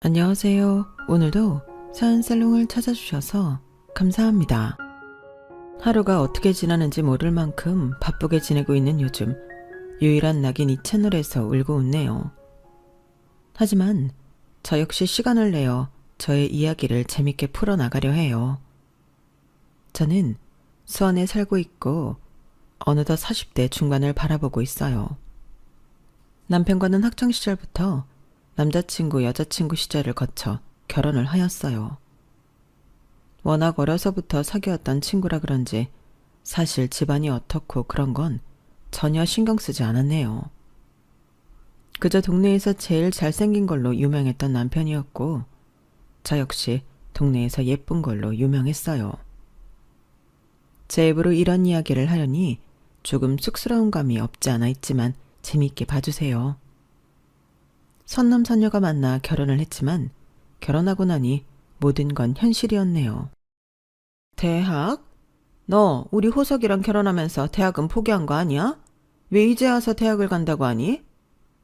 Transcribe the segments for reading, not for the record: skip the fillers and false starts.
안녕하세요. 오늘도 사연살롱을 찾아주셔서 감사합니다. 하루가 어떻게 지나는지 모를 만큼 바쁘게 지내고 있는 요즘 유일한 낙인 이 채널에서 울고 웃네요. 하지만 저 역시 시간을 내어 저의 이야기를 재밌게 풀어나가려 해요. 저는 수원에 살고 있고 어느덧 40대 중반을 바라보고 있어요. 남편과는 학창시절부터 남자친구, 여자친구 시절을 거쳐 결혼을 하였어요. 워낙 어려서부터 사귀었던 친구라 그런지 사실 집안이 어떻고 그런 건 전혀 신경 쓰지 않았네요. 그저 동네에서 제일 잘생긴 걸로 유명했던 남편이었고 저 역시 동네에서 예쁜 걸로 유명했어요. 제 입으로 이런 이야기를 하려니 조금 쑥스러운 감이 없지 않아 있지만 재미있게 봐주세요. 선남선녀가 만나 결혼을 했지만 결혼하고 나니 모든 건 현실이었네요. 대학? 너 우리 호석이랑 결혼하면서 대학은 포기한 거 아니야? 왜 이제 와서 대학을 간다고 하니?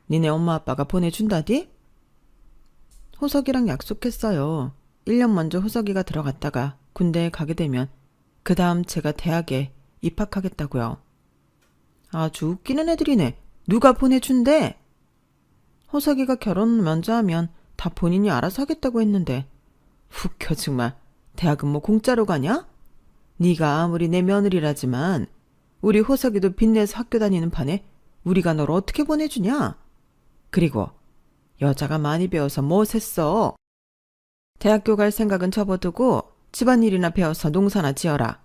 니네 엄마 아빠가 보내준다디? 호석이랑 약속했어요. 1년 먼저 호석이가 들어갔다가 군대에 가게 되면 그 다음 제가 대학에 입학하겠다고요. 아주 웃기는 애들이네. 누가 보내준대? 호석이가 결혼 먼저 하면 다 본인이 알아서 하겠다고 했는데 웃겨 정말. 대학은 뭐 공짜로 가냐? 네가 아무리 내 며느리라지만 우리 호석이도 빚내서 학교 다니는 판에 우리가 널 어떻게 보내주냐? 그리고 여자가 많이 배워서 뭐 샜어? 대학교 갈 생각은 접어두고 집안일이나 배워서 농사나 지어라.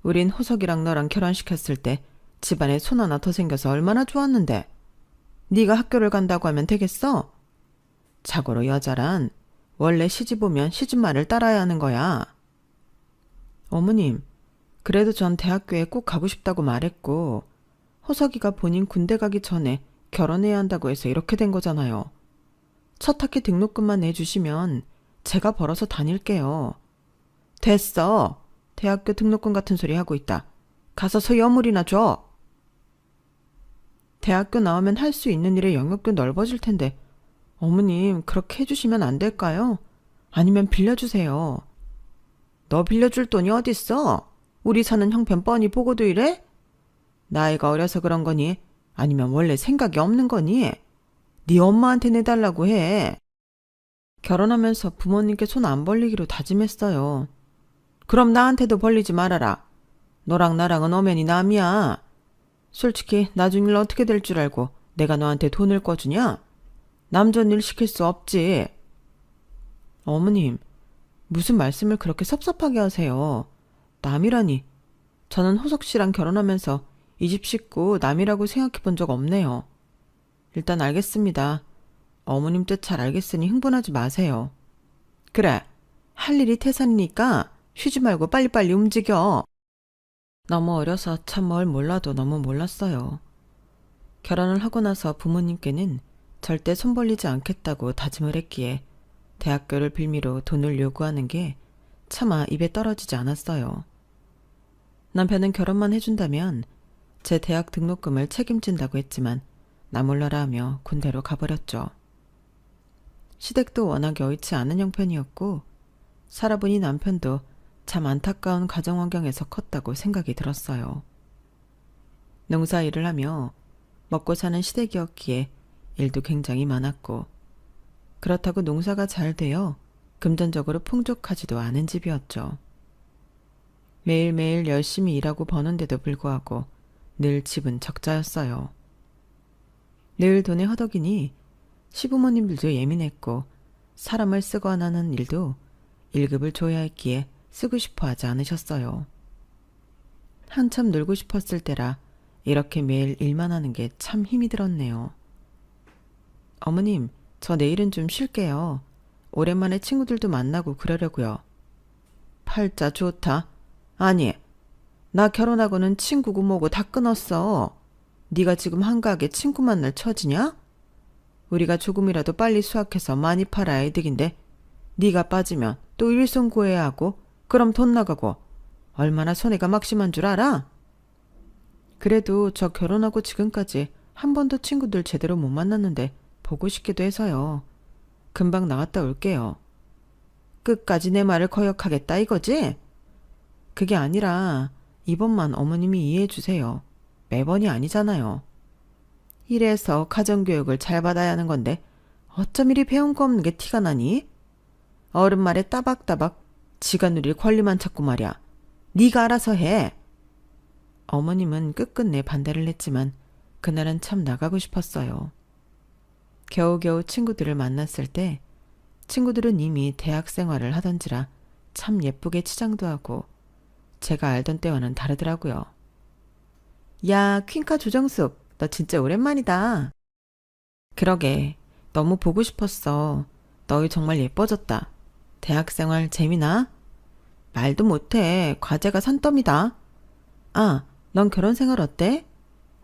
우린 호석이랑 너랑 결혼시켰을 때 집안에 손 하나 더 생겨서 얼마나 좋았는데. 네가 학교를 간다고 하면 되겠어? 자고로 여자란 원래 시집 오면 시집 말을 따라야 하는 거야. 어머님, 그래도 전 대학교에 꼭 가고 싶다고 말했고 호석이가 본인 군대 가기 전에 결혼해야 한다고 해서 이렇게 된 거잖아요. 첫 학기 등록금만 내주시면 제가 벌어서 다닐게요. 됐어. 대학교 등록금 같은 소리 하고 있다. 가서 서여물이나 줘. 대학교 나오면 할 수 있는 일의 영역도 넓어질 텐데 어머님 그렇게 해주시면 안 될까요? 아니면 빌려주세요. 너 빌려줄 돈이 어딨어? 우리 사는 형편 뻔히 보고도 이래? 나이가 어려서 그런 거니? 아니면 원래 생각이 없는 거니? 네 엄마한테 내달라고 해. 결혼하면서 부모님께 손 안 벌리기로 다짐했어요. 그럼 나한테도 벌리지 말아라. 너랑 나랑은 엄연히 남이야. 솔직히 나중 일 어떻게 될 줄 알고 내가 너한테 돈을 꿔주냐? 남전 일 시킬 수 없지. 어머님, 무슨 말씀을 그렇게 섭섭하게 하세요. 남이라니. 저는 호석 씨랑 결혼하면서 이 집 식구 남이라고 생각해 본 적 없네요. 일단 알겠습니다. 어머님 뜻 잘 알겠으니 흥분하지 마세요. 그래, 할 일이 태산이니까 쉬지 말고 빨리빨리 움직여. 너무 어려서 참 뭘 몰라도 너무 몰랐어요. 결혼을 하고 나서 부모님께는 절대 손 벌리지 않겠다고 다짐을 했기에 대학교를 빌미로 돈을 요구하는 게 차마 입에 떨어지지 않았어요. 남편은 결혼만 해준다면 제 대학 등록금을 책임진다고 했지만 나 몰라라 하며 군대로 가버렸죠. 시댁도 워낙 여의치 않은 형편이었고 살아보니 남편도 참 안타까운 가정 환경에서 컸다고 생각이 들었어요. 농사일을 하며 먹고 사는 시댁이었기에 일도 굉장히 많았고 그렇다고 농사가 잘 되어 금전적으로 풍족하지도 않은 집이었죠. 매일매일 열심히 일하고 버는데도 불구하고 늘 집은 적자였어요. 늘 돈에 허덕이니 시부모님들도 예민했고 사람을 쓰거나 하는 일도 1급을 줘야 했기에 쓰고 싶어 하지 않으셨어요. 한참 놀고 싶었을 때라 이렇게 매일 일만 하는 게 참 힘이 들었네요. 어머님, 저 내일은 좀 쉴게요. 오랜만에 친구들도 만나고 그러려고요. 팔자 좋다. 아니, 나 결혼하고는 친구고 뭐고 다 끊었어. 네가 지금 한가하게 친구 만날 처지냐? 우리가 조금이라도 빨리 수확해서 많이 팔아야 이득인데 네가 빠지면 또 일손 구해야 하고 그럼 돈 나가고 얼마나 손해가 막심한 줄 알아? 그래도 저 결혼하고 지금까지 한 번도 친구들 제대로 못 만났는데 보고 싶기도 해서요. 금방 나갔다 올게요. 끝까지 내 말을 거역하겠다 이거지? 그게 아니라 이번만 어머님이 이해해 주세요. 매번이 아니잖아요. 이래서 가정교육을 잘 받아야 하는 건데 어쩜 이리 배운 거 없는 게 티가 나니? 어른 말에 따박따박 지가 누릴 권리만 찾고 말이야. 네가 알아서 해. 어머님은 끝끝내 반대를 했지만 그날은 참 나가고 싶었어요. 겨우겨우 친구들을 만났을 때 친구들은 이미 대학 생활을 하던지라 참 예쁘게 치장도 하고 제가 알던 때와는 다르더라고요. 야, 퀸카 조정숙, 너 진짜 오랜만이다. 그러게, 너무 보고 싶었어. 너희 정말 예뻐졌다. 대학 생활 재미나? 말도 못해. 과제가 산더미다. 아, 넌 결혼 생활 어때?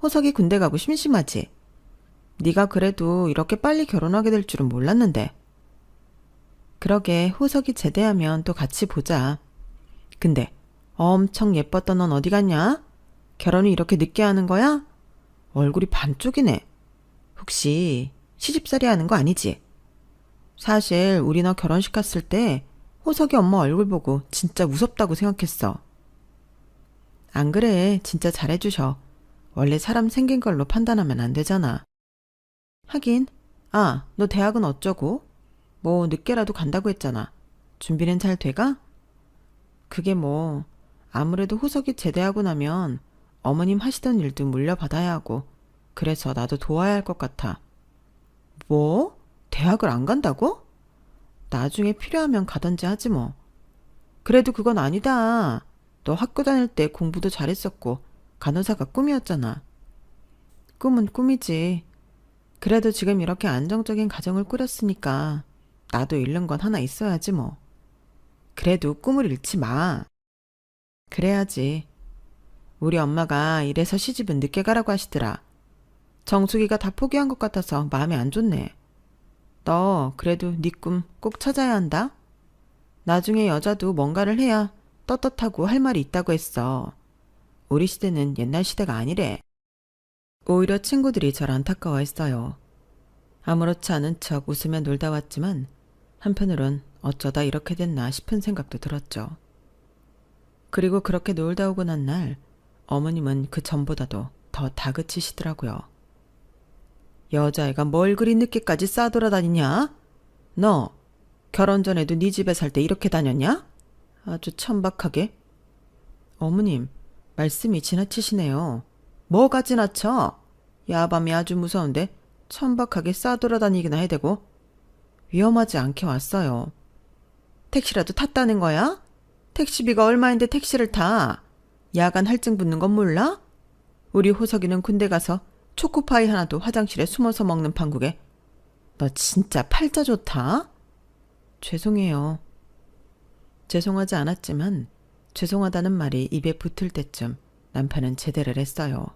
호석이 군대 가고 심심하지? 네가 그래도 이렇게 빨리 결혼하게 될 줄은 몰랐는데. 그러게 호석이 제대하면 또 같이 보자. 근데 엄청 예뻤던 넌 어디 갔냐? 결혼이 이렇게 늦게 하는 거야? 얼굴이 반쪽이네. 혹시 시집살이 하는 거 아니지? 사실 우리 너 결혼식 갔을 때 호석이 엄마 얼굴 보고 진짜 무섭다고 생각했어. 안 그래, 진짜 잘해주셔. 원래 사람 생긴 걸로 판단하면 안 되잖아. 하긴, 아, 너 대학은 어쩌고? 뭐 늦게라도 간다고 했잖아. 준비는 잘 돼가? 그게 뭐 아무래도 호석이 제대하고 나면 어머님 하시던 일도 물려받아야 하고 그래서 나도 도와야 할 것 같아. 뭐? 대학을 안 간다고? 나중에 필요하면 가던지 하지 뭐. 그래도 그건 아니다. 너 학교 다닐 때 공부도 잘했었고 간호사가 꿈이었잖아. 꿈은 꿈이지. 그래도 지금 이렇게 안정적인 가정을 꾸렸으니까 나도 잃는 건 하나 있어야지 뭐. 그래도 꿈을 잃지 마. 그래야지. 우리 엄마가 이래서 시집은 늦게 가라고 하시더라. 정숙이가 다 포기한 것 같아서 마음이 안 좋네. 너 그래도 네 꿈 꼭 찾아야 한다. 나중에 여자도 뭔가를 해야 떳떳하고 할 말이 있다고 했어. 우리 시대는 옛날 시대가 아니래. 오히려 친구들이 절 안타까워했어요. 아무렇지 않은 척 웃으며 놀다 왔지만 한편으론 어쩌다 이렇게 됐나 싶은 생각도 들었죠. 그리고 그렇게 놀다 오고 난 날 어머님은 그 전보다도 더 다그치시더라고요. 여자애가 뭘 그리 늦게까지 싸돌아다니냐? 너 결혼 전에도 네 집에 살 때 이렇게 다녔냐? 아주 천박하게. 어머님, 말씀이 지나치시네요. 뭐가 지나쳐? 야밤이 아주 무서운데 천박하게 싸돌아다니기나 해대고. 위험하지 않게 왔어요. 택시라도 탔다는 거야? 택시비가 얼마인데 택시를 타? 야간 할증 붙는 건 몰라? 우리 호석이는 군대 가서 초코파이 하나도 화장실에 숨어서 먹는 판국에. 너 진짜 팔자 좋다? 죄송해요. 죄송하지 않았지만 죄송하다는 말이 입에 붙을 때쯤 남편은 제대를 했어요.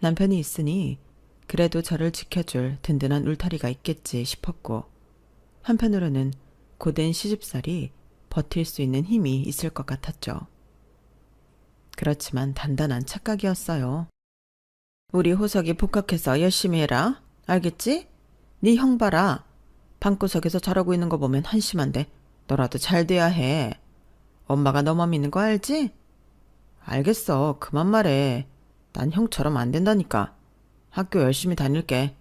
남편이 있으니 그래도 저를 지켜줄 든든한 울타리가 있겠지 싶었고 한편으로는 고된 시집살이 버틸 수 있는 힘이 있을 것 같았죠. 그렇지만 단단한 착각이었어요. 우리 호석이 복학해서 열심히 해라. 알겠지? 네 형 봐라. 방구석에서 저러고 있는 거 보면 한심한데 너라도 잘 돼야 해. 엄마가 너만 믿는 거 알지? 알겠어. 그만 말해. 난 형처럼 안 된다니까. 학교 열심히 다닐게.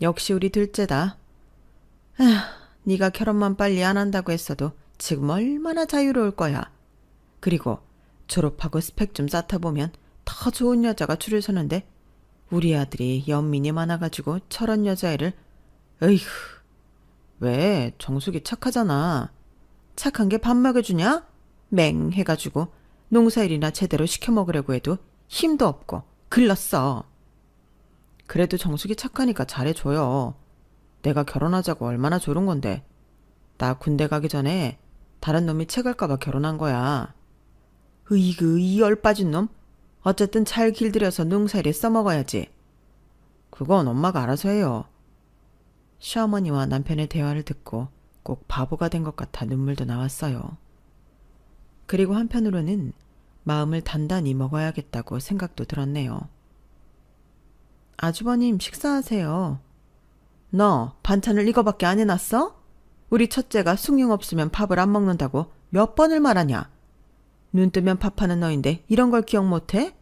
역시 우리 둘째다. 에휴, 네가 결혼만 빨리 안 한다고 했어도 지금 얼마나 자유로울 거야. 그리고 졸업하고 스펙 좀 쌓다 보면 더 좋은 여자가 줄을 서는데 우리 아들이 연민이 많아가지고 저런 여자애를. 에이구, 왜? 정숙이 착하잖아. 착한 게 밥 먹여주냐? 맹 해가지고 농사일이나 제대로 시켜 먹으려고 해도 힘도 없고 글렀어. 그래도 정숙이 착하니까 잘해줘요. 내가 결혼하자고 얼마나 조른 건데. 나 군대 가기 전에 다른 놈이 채갈까봐 결혼한 거야. 으이그 이 열빠진 놈. 어쨌든 잘 길들여서 농사일에 써먹어야지. 그건 엄마가 알아서 해요. 시어머니와 남편의 대화를 듣고 꼭 바보가 된 것 같아 눈물도 나왔어요. 그리고 한편으로는 마음을 단단히 먹어야겠다고 생각도 들었네요. 아주버님 식사하세요. 너 반찬을 이거밖에 안 해놨어? 우리 첫째가 숭늉 없으면 밥을 안 먹는다고 몇 번을 말하냐? 눈 뜨면 밥하는 너인데 이런 걸 기억 못해?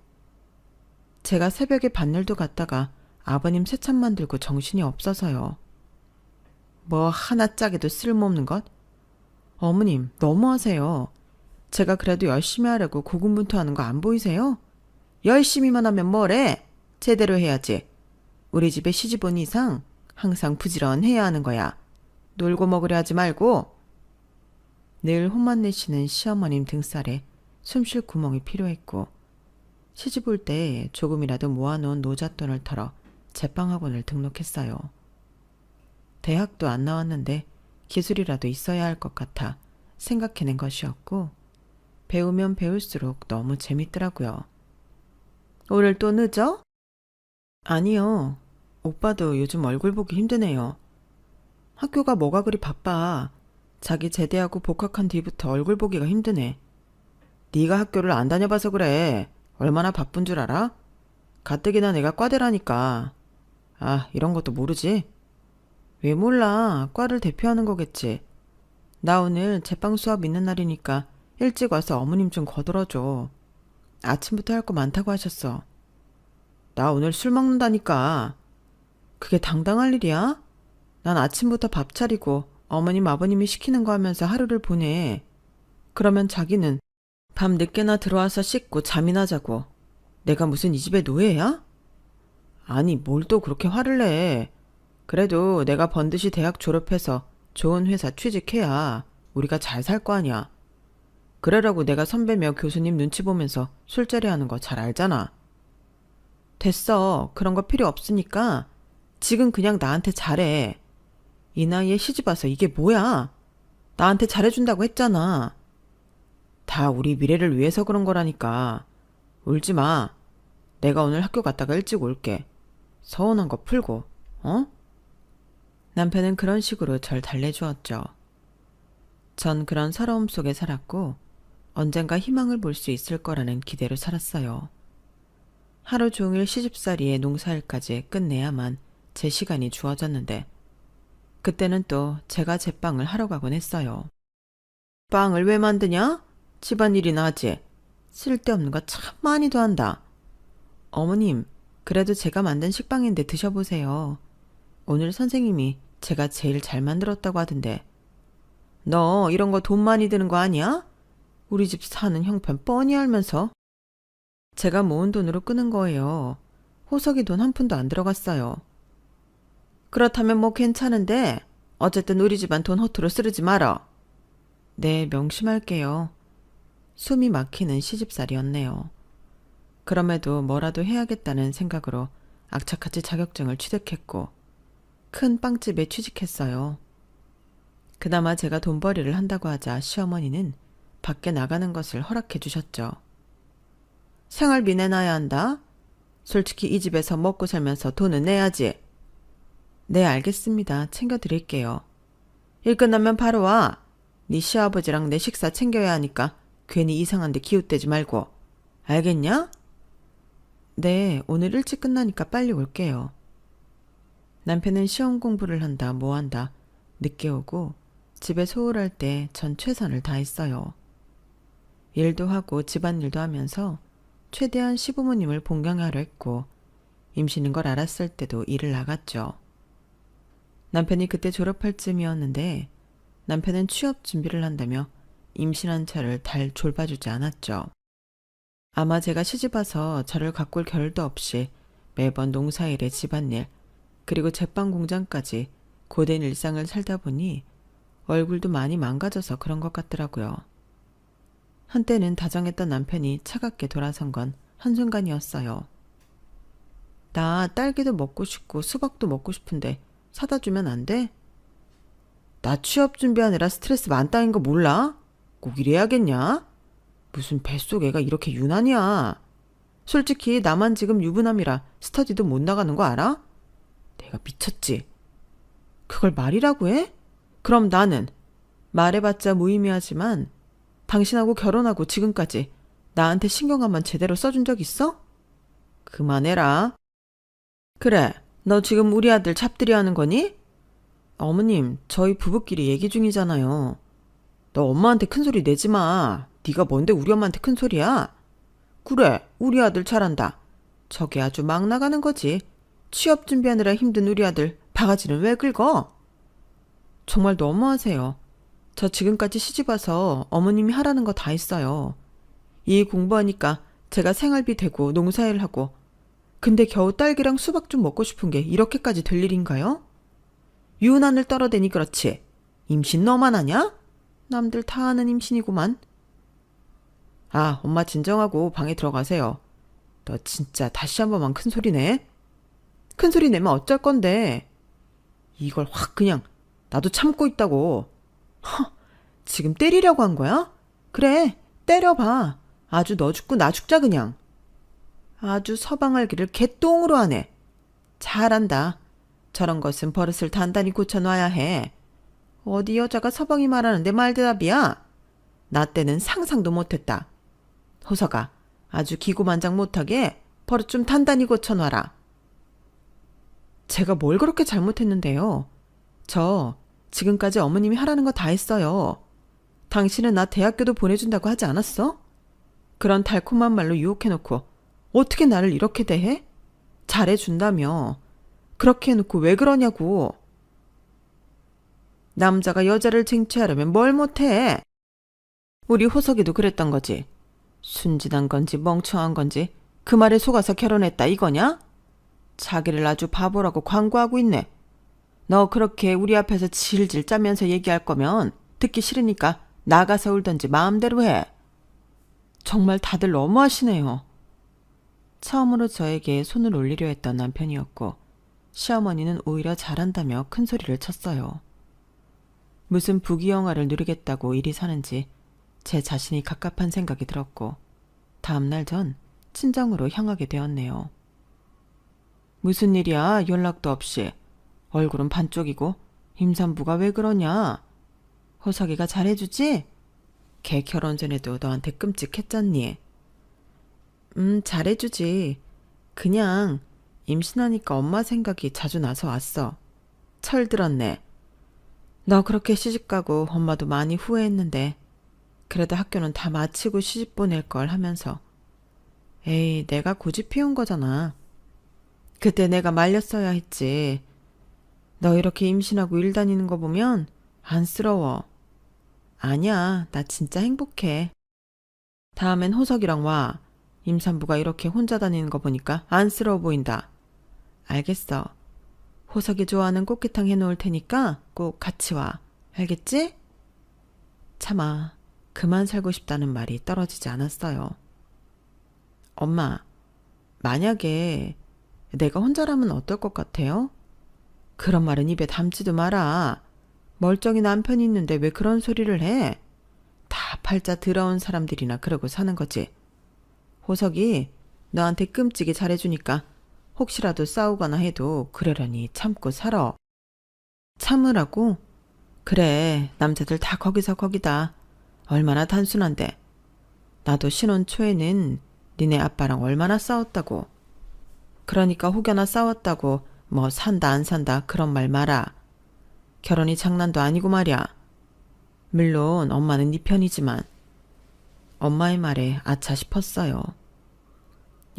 제가 새벽에 밭일도 갔다가 아버님 세찬 만들고 정신이 없어서요. 뭐 하나 짜게도 쓸모없는 것? 어머님 너무하세요. 제가 그래도 열심히 하려고 고군분투하는 거 안 보이세요? 열심히만 하면 뭐래? 제대로 해야지. 우리 집에 시집 온 이상 항상 부지런해야 하는 거야. 놀고 먹으려 하지 말고. 늘 혼만 내시는 시어머님 등살에 숨쉴 구멍이 필요했고 시집 올 때 조금이라도 모아놓은 노잣돈을 털어 제빵학원을 등록했어요. 대학도 안 나왔는데 기술이라도 있어야 할 것 같아 생각해낸 것이었고 배우면 배울수록 너무 재밌더라고요. 오늘 또 늦어? 아니요. 오빠도 요즘 얼굴 보기 힘드네요. 학교가 뭐가 그리 바빠. 자기 제대하고 복학한 뒤부터 얼굴 보기가 힘드네. 네가 학교를 안 다녀봐서 그래. 얼마나 바쁜 줄 알아? 가뜩이나 내가 과대라니까. 아, 이런 것도 모르지? 왜 몰라. 과를 대표하는 거겠지. 나 오늘 제빵 수업 있는 날이니까 일찍 와서 어머님 좀 거들어줘. 아침부터 할 거 많다고 하셨어. 나 오늘 술 먹는다니까. 그게 당당할 일이야? 난 아침부터 밥 차리고 어머님 아버님이 시키는 거 하면서 하루를 보내. 그러면 자기는 밤 늦게나 들어와서 씻고 잠이나 자고. 내가 무슨 이 집의 노예야? 아니 뭘 또 그렇게 화를 내. 그래도 내가 번듯이 대학 졸업해서 좋은 회사 취직해야 우리가 잘 살 거 아니야. 그러라고 내가 선배며 교수님 눈치 보면서 술자리 하는 거 잘 알잖아. 됐어. 그런 거 필요 없으니까 지금 그냥 나한테 잘해. 이 나이에 시집 와서 이게 뭐야? 나한테 잘해준다고 했잖아. 다 우리 미래를 위해서 그런 거라니까. 울지 마. 내가 오늘 학교 갔다가 일찍 올게. 서운한 거 풀고, 어? 남편은 그런 식으로 절 달래주었죠. 전 그런 서러움 속에 살았고 언젠가 희망을 볼 수 있을 거라는 기대로 살았어요. 하루 종일 시집살이에 농사일까지 끝내야만 제 시간이 주어졌는데 그때는 또 제가 제빵을 하러 가곤 했어요. 빵을 왜 만드냐? 집안일이나 하지. 쓸데없는 거 참 많이도 한다. 어머님, 그래도 제가 만든 식빵인데 드셔보세요. 오늘 선생님이 제가 제일 잘 만들었다고 하던데. 너 이런 거 돈 많이 드는 거 아니야? 우리 집 사는 형편 뻔히 알면서. 제가 모은 돈으로 끄는 거예요. 호석이 돈 한 푼도 안 들어갔어요. 그렇다면 뭐 괜찮은데 어쨌든 우리 집안 돈 허투루 쓰르지 말어. 네, 명심할게요. 숨이 막히는 시집살이었네요. 그럼에도 뭐라도 해야겠다는 생각으로 악착같이 자격증을 취득했고 큰 빵집에 취직했어요. 그나마 제가 돈벌이를 한다고 하자 시어머니는 밖에 나가는 것을 허락해 주셨죠. 생활비 내놔야 한다. 솔직히 이 집에서 먹고 살면서 돈은 내야지. 네, 알겠습니다. 챙겨드릴게요. 일 끝나면 바로 와. 네 시아버지랑 내 식사 챙겨야 하니까 괜히 이상한 데 기웃대지 말고. 알겠냐? 네, 오늘 일찍 끝나니까 빨리 올게요. 남편은 시험 공부를 한다 뭐 한다 늦게 오고 집에 소홀할 때 전 최선을 다했어요. 일도 하고 집안일도 하면서 최대한 시부모님을 봉경하려 했고 임신인 걸 알았을 때도 일을 나갔죠. 남편이 그때 졸업할 쯤이었는데 남편은 취업 준비를 한다며 임신한 차를 달 졸봐주지 않았죠. 아마 제가 시집와서 저를 가꿀 겨를도 없이 매번 농사일에 집안일 그리고 제빵 공장까지 고된 일상을 살다 보니 얼굴도 많이 망가져서 그런 것 같더라고요. 한때는 다정했던 남편이 차갑게 돌아선 건 한순간이었어요. 나 딸기도 먹고 싶고 수박도 먹고 싶은데 사다 주면 안 돼? 나 취업 준비하느라 스트레스 만땅인 거 몰라? 꼭 이래야겠냐? 무슨 뱃속애가 이렇게 유난이야. 솔직히 나만 지금 유부남이라 스터디도 못 나가는 거 알아? 내가 미쳤지. 그걸 말이라고 해? 그럼 나는 말해봤자 무의미하지만 당신하고 결혼하고 지금까지 나한테 신경 한 번 제대로 써준 적 있어? 그만해라. 그래, 너 지금 우리 아들 잡들이 하는 거니? 어머님, 저희 부부끼리 얘기 중이잖아요. 너 엄마한테 큰소리 내지 마. 네가 뭔데 우리 엄마한테 큰소리야? 그래, 우리 아들 잘한다. 저게 아주 막 나가는 거지. 취업 준비하느라 힘든 우리 아들 바가지는 왜 긁어? 정말 너무하세요. 저 지금까지 시집와서 어머님이 하라는 거 다 했어요. 이 공부하니까 제가 생활비 대고 농사일 하고, 근데 겨우 딸기랑 수박 좀 먹고 싶은 게 이렇게까지 될 일인가요? 유난을 떨어대니 그렇지. 임신 너만 하냐? 남들 다 아는 임신이구만. 아, 엄마 진정하고 방에 들어가세요. 너 진짜 다시 한 번만 큰소리 내. 큰소리 내면 어쩔 건데. 이걸 확 그냥 나도 참고 있다고. 허, 지금 때리려고 한 거야? 그래, 때려봐. 아주 너 죽고 나 죽자 그냥. 아주 서방알기를 개똥으로 하네. 잘한다. 저런 것은 버릇을 단단히 고쳐놔야 해. 어디 여자가 서방이 말하는데 말대답이야? 나 때는 상상도 못했다. 호서가 아주 기고만장 못하게 버릇 좀 단단히 고쳐놔라. 제가 뭘 그렇게 잘못했는데요. 저 지금까지 어머님이 하라는 거 다 했어요. 당신은 나 대학교도 보내준다고 하지 않았어? 그런 달콤한 말로 유혹해놓고 어떻게 나를 이렇게 대해? 잘해준다며. 그렇게 해놓고 왜 그러냐고. 남자가 여자를 쟁취하려면 뭘 못해? 우리 호석이도 그랬던 거지. 순진한 건지 멍청한 건지 그 말에 속아서 결혼했다 이거냐? 자기를 아주 바보라고 광고하고 있네. 너 그렇게 우리 앞에서 질질 짜면서 얘기할 거면 듣기 싫으니까 나가서 울던지 마음대로 해. 정말 다들 너무하시네요. 처음으로 저에게 손을 올리려 했던 남편이었고 시어머니는 오히려 잘한다며 큰 소리를 쳤어요. 무슨 부귀영화를 누리겠다고 이리 사는지 제 자신이 갑갑한 생각이 들었고 다음날 전 친정으로 향하게 되었네요. 무슨 일이야 연락도 없이. 얼굴은 반쪽이고 임산부가 왜 그러냐. 호석이가 잘해주지? 걔 결혼 전에도 너한테 끔찍했잖니. 잘해주지. 그냥 임신하니까 엄마 생각이 자주 나서 왔어. 철들었네. 너 그렇게 시집가고 엄마도 많이 후회했는데 그래도 학교는 다 마치고 시집 보낼 걸 하면서. 에이, 내가 고집 피운 거잖아. 그때 내가 말렸어야 했지. 너 이렇게 임신하고 일 다니는 거 보면 안쓰러워. 아니야, 나 진짜 행복해. 다음엔 호석이랑 와. 임산부가 이렇게 혼자 다니는 거 보니까 안쓰러워 보인다. 알겠어. 호석이 좋아하는 꽃게탕 해놓을 테니까 꼭 같이 와. 알겠지? 차마 그만 살고 싶다는 말이 떨어지지 않았어요. 엄마, 만약에 내가 혼자라면 어떨 것 같아요? 그런 말은 입에 담지도 마라. 멀쩡히 남편이 있는데 왜 그런 소리를 해? 다 팔자 더러운 사람들이나 그러고 사는 거지. 호석이 너한테 끔찍이 잘해주니까 혹시라도 싸우거나 해도 그러려니 참고 살아. 참으라고? 그래, 남자들 다 거기서 거기다. 얼마나 단순한데. 나도 신혼 초에는 니네 아빠랑 얼마나 싸웠다고. 그러니까 혹여나 싸웠다고 뭐 산다 안 산다 그런 말 마라. 결혼이 장난도 아니고 말이야. 물론 엄마는 네 편이지만. 엄마의 말에 아차 싶었어요.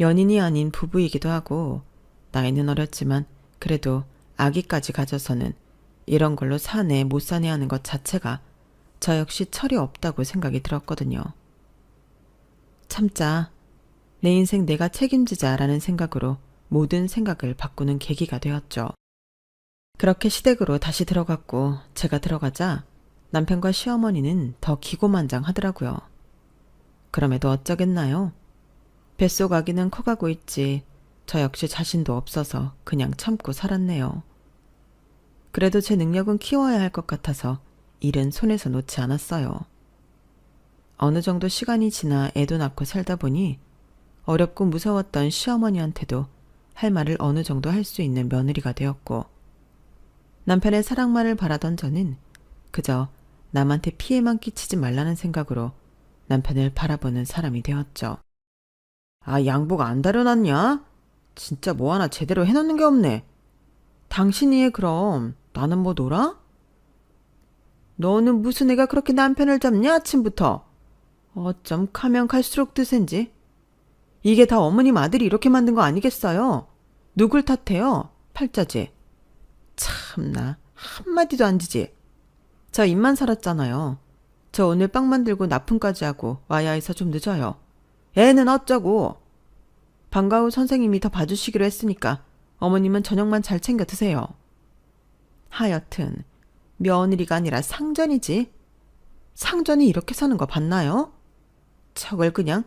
연인이 아닌 부부이기도 하고 나이는 어렸지만 그래도 아기까지 가져서는 이런 걸로 사내 못 사내 하는 것 자체가 저 역시 철이 없다고 생각이 들었거든요. 참자. 내 인생 내가 책임지자라는 생각으로 모든 생각을 바꾸는 계기가 되었죠. 그렇게 시댁으로 다시 들어갔고 제가 들어가자 남편과 시어머니는 더 기고만장하더라고요. 그럼에도 어쩌겠나요? 뱃속 아기는 커가고 있지 저 역시 자신도 없어서 그냥 참고 살았네요. 그래도 제 능력은 키워야 할 것 같아서 일은 손에서 놓지 않았어요. 어느 정도 시간이 지나 애도 낳고 살다 보니 어렵고 무서웠던 시어머니한테도 할 말을 어느 정도 할 수 있는 며느리가 되었고 남편의 사랑만을 바라던 저는 그저 남한테 피해만 끼치지 말라는 생각으로 남편을 바라보는 사람이 되었죠. 아, 양복 안 다려놨냐? 진짜 뭐 하나 제대로 해놓는 게 없네. 당신이 해 그럼. 나는 뭐 놀아? 너는 무슨 애가 그렇게 남편을 잡냐, 아침부터? 어쩜 가면 갈수록 드센지. 이게 다 어머님 아들이 이렇게 만든 거 아니겠어요? 누굴 탓해요? 팔자지. 참나, 한마디도 안 지지. 저 입만 살았잖아요. 저 오늘 빵 만들고 납품까지 하고 와야 해서 좀 늦어요. 애는 어쩌고. 방과 후 선생님이 더 봐주시기로 했으니까 어머님은 저녁만 잘 챙겨 드세요. 하여튼 며느리가 아니라 상전이지. 상전이 이렇게 사는 거 봤나요? 저걸 그냥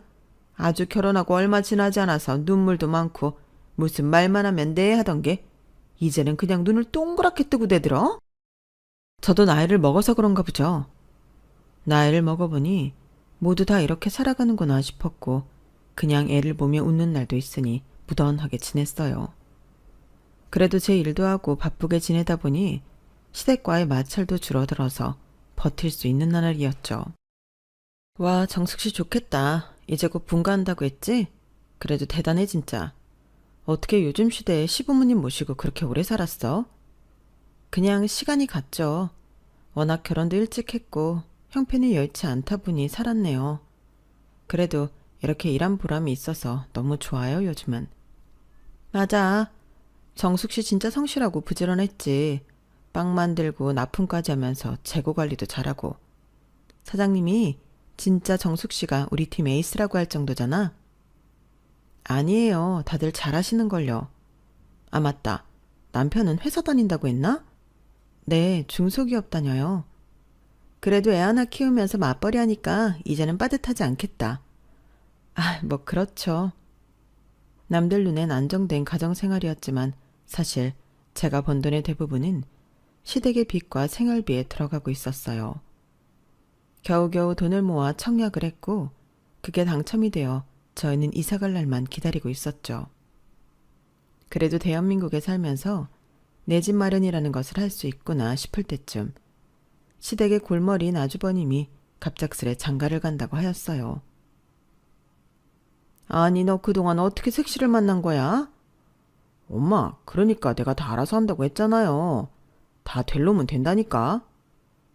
아주 결혼하고 얼마 지나지 않아서 눈물도 많고 무슨 말만 하면 네 하던 게 이제는 그냥 눈을 동그랗게 뜨고 대들어? 저도 나이를 먹어서 그런가 보죠. 나이를 먹어보니 모두 다 이렇게 살아가는구나 싶었고 그냥 애를 보며 웃는 날도 있으니 무던하게 지냈어요. 그래도 제 일도 하고 바쁘게 지내다 보니 시댁과의 마찰도 줄어들어서 버틸 수 있는 나날이었죠. 와, 정숙씨 좋겠다. 이제 곧 분가한다고 했지? 그래도 대단해 진짜. 어떻게 요즘 시대에 시부모님 모시고 그렇게 오래 살았어? 그냥 시간이 갔죠. 워낙 결혼도 일찍 했고 형편이 여의치 않다 보니 살았네요. 그래도 이렇게 일한 보람이 있어서 너무 좋아요 요즘은. 맞아. 정숙씨 진짜 성실하고 부지런했지. 빵 만들고 납품까지 하면서 재고 관리도 잘하고. 사장님이 진짜 정숙씨가 우리 팀 에이스라고 할 정도잖아. 아니에요. 다들 잘하시는걸요. 아 맞다. 남편은 회사 다닌다고 했나? 네, 중소기업 다녀요. 그래도 애 하나 키우면서 맞벌이 하니까 이제는 빠듯하지 않겠다. 아, 뭐 그렇죠. 남들 눈엔 안정된 가정생활이었지만 사실 제가 번 돈의 대부분은 시댁의 빚과 생활비에 들어가고 있었어요. 겨우겨우 돈을 모아 청약을 했고 그게 당첨이 되어 저희는 이사갈 날만 기다리고 있었죠. 그래도 대한민국에 살면서 내 집 마련이라는 것을 할 수 있구나 싶을 때쯤 시댁의 골머리인 아주버님이 갑작스레 장가를 간다고 하였어요. 아니 너 그동안 어떻게 색시를 만난 거야? 엄마, 그러니까 내가 다 알아서 한다고 했잖아요. 다 될 놈은 된다니까.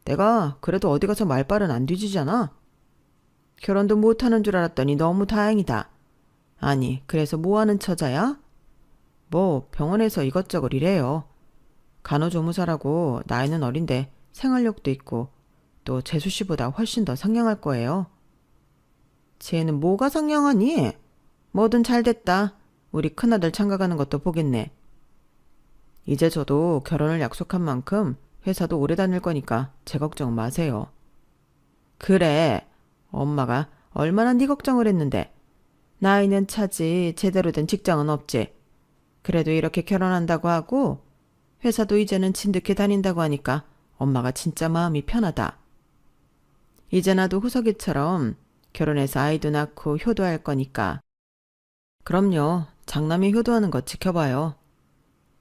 내가 그래도 어디 가서 말발은 안 뒤지잖아. 결혼도 못하는 줄 알았더니 너무 다행이다. 아니, 그래서 뭐하는 처자야? 뭐 병원에서 이것저것 일해요. 간호조무사라고 나이는 어린데 생활력도 있고 또 재수씨보다 훨씬 더 상냥할 거예요. 쟤는 뭐가 상냥하니? 뭐든 잘 됐다. 우리 큰아들 장가가는 것도 보겠네. 이제 저도 결혼을 약속한 만큼 회사도 오래 다닐 거니까 제 걱정 마세요. 그래, 엄마가 얼마나 네 걱정을 했는데. 나이는 차지 제대로 된 직장은 없지. 그래도 이렇게 결혼한다고 하고 회사도 이제는 진득히 다닌다고 하니까 엄마가 진짜 마음이 편하다. 이제 나도 후석이처럼 결혼해서 아이도 낳고 효도할 거니까. 그럼요. 장남이 효도하는 거 지켜봐요.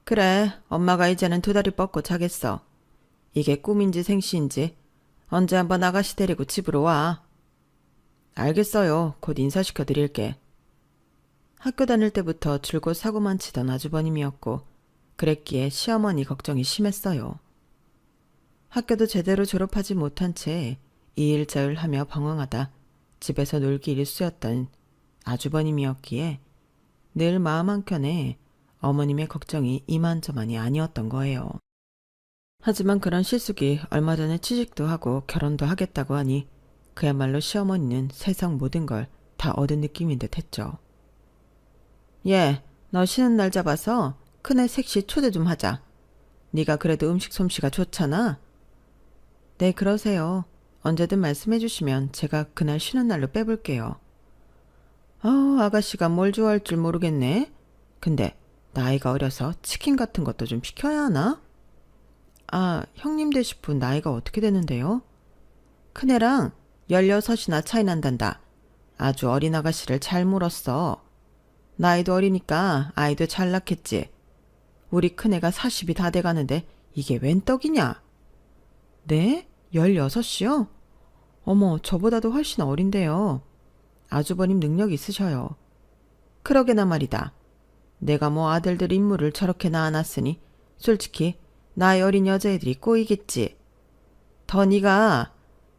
그래, 엄마가 이제는 2다리 뻗고 자겠어. 이게 꿈인지 생시인지 언제 한번 아가씨 데리고 집으로 와. 알겠어요. 곧 인사시켜 드릴게. 학교 다닐 때부터 줄곧 사고만 치던 아주버님이었고 그랬기에 시어머니 걱정이 심했어요. 학교도 제대로 졸업하지 못한 채 이 일 저 일 하며 방황하다 집에서 놀기 일쑤였던 아주버님이었기에 늘 마음 한켠에 어머님의 걱정이 이만저만이 아니었던 거예요. 하지만 그런 실숙이 얼마 전에 취직도 하고 결혼도 하겠다고 하니 그야말로 시어머니는 세상 모든 걸 다 얻은 느낌인 듯 했죠. 예, 너 쉬는 날 잡아서 큰애 색시 초대 좀 하자. 네가 그래도 음식 솜씨가 좋잖아. 네, 그러세요. 언제든 말씀해 주시면 제가 그날 쉬는 날로 빼볼게요. 아가씨가 뭘 좋아할 줄 모르겠네. 근데 나이가 어려서 치킨 같은 것도 좀 시켜야 하나? 아, 형님 되실 분 나이가 어떻게 되는데요? 큰애랑 16이나 차이 난단다. 아주 어린 아가씨를 잘 물었어. 나이도 어리니까 아이도 잘 낳겠지. 우리 큰애가 40이 다 돼가는데 이게 웬 떡이냐? 네? 16이요? 어머, 저보다도 훨씬 어린데요. 아주버님 능력 있으셔요. 그러게나 말이다. 내가 뭐 아들들 인물을 저렇게 낳아놨으니 솔직히 나이 어린 여자애들이 꼬이겠지. 더 네가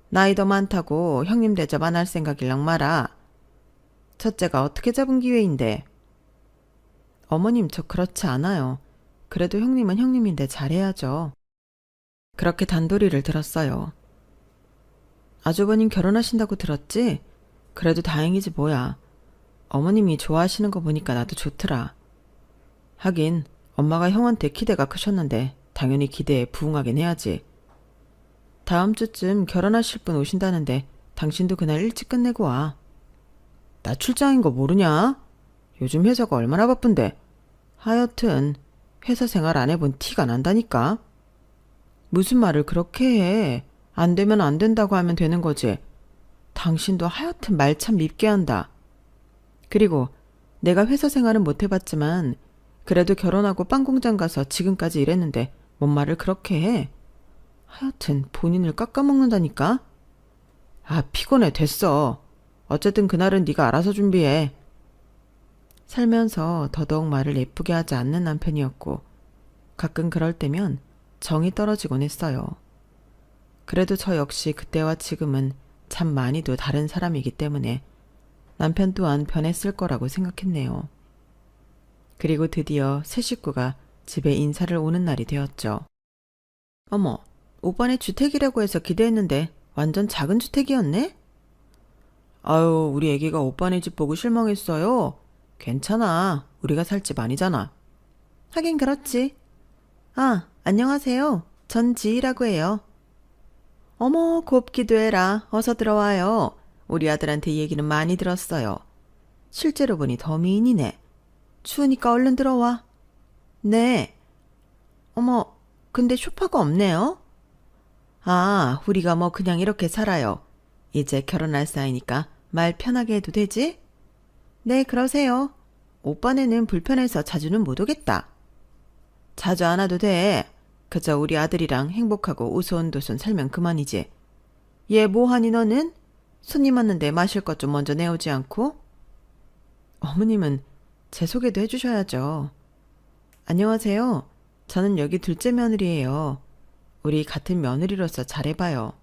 나이 더 많다고 형님 대접 안 할 생각일랑 마라. 첫째가 어떻게 잡은 기회인데. 어머님, 저 그렇지 않아요. 그래도 형님은 형님인데 잘해야죠. 그렇게 단도리를 들었어요. 아주버님 결혼하신다고 들었지? 그래도 다행이지 뭐야. 어머님이 좋아하시는 거 보니까 나도 좋더라. 하긴 엄마가 형한테 기대가 크셨는데 당연히 기대에 부응하긴 해야지. 다음 주쯤 결혼하실 분 오신다는데 당신도 그날 일찍 끝내고 와. 나 출장인 거 모르냐? 요즘 회사가 얼마나 바쁜데. 하여튼 회사 생활 안 해본 티가 난다니까. 무슨 말을 그렇게 해. 안 되면 안 된다고 하면 되는 거지. 당신도 하여튼 말 참 밉게 한다. 그리고 내가 회사 생활은 못 해봤지만 그래도 결혼하고 빵 공장 가서 지금까지 일했는데 뭔 말을 그렇게 해. 하여튼 본인을 깎아먹는다니까. 아, 피곤해. 됐어. 어쨌든 그날은 네가 알아서 준비해. 살면서 더더욱 말을 예쁘게 하지 않는 남편이었고 가끔 그럴 때면 정이 떨어지곤 했어요. 그래도 저 역시 그때와 지금은 참 많이도 다른 사람이기 때문에 남편 또한 변했을 거라고 생각했네요. 그리고 드디어 새 식구가 집에 인사를 오는 날이 되었죠. 어머, 오빠네 주택이라고 해서 기대했는데 완전 작은 주택이었네? 아유, 우리 애기가 오빠네 집 보고 실망했어요. 괜찮아. 우리가 살 집 아니잖아. 하긴 그렇지. 아, 안녕하세요. 전 지희라고 해요. 어머, 곱기도 해라. 어서 들어와요. 우리 아들한테 얘기는 많이 들었어요. 실제로 보니 더 미인이네. 추우니까 얼른 들어와. 네. 어머, 근데 소파가 없네요. 아, 우리가 뭐 그냥 이렇게 살아요. 이제 결혼할 사이니까 말 편하게 해도 되지? 네, 그러세요. 오빠네는 불편해서 자주는 못 오겠다. 자주 안 와도 돼. 그저 우리 아들이랑 행복하고 우스운도순 살면 그만이지. 얘 뭐하니 너는? 손님 왔는데 마실 것 좀 먼저 내오지 않고? 어머님은 제 소개도 해주셔야죠. 안녕하세요. 저는 여기 둘째 며느리예요. 우리 같은 며느리로서 잘해봐요.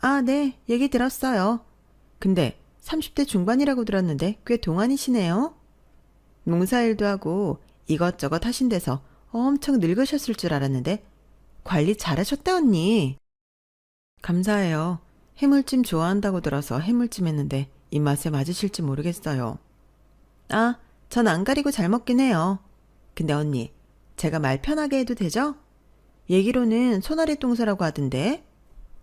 아, 네. 얘기 들었어요. 근데 30대 중반이라고 들었는데 꽤 동안이시네요. 농사일도 하고 이것저것 하신 데서 엄청 늙으셨을 줄 알았는데 관리 잘하셨다 언니. 감사해요. 해물찜 좋아한다고 들어서 해물찜 했는데 입맛에 맞으실지 모르겠어요. 아, 전 안 가리고 잘 먹긴 해요. 근데 언니, 제가 말 편하게 해도 되죠? 얘기로는 손아래 동서라고 하던데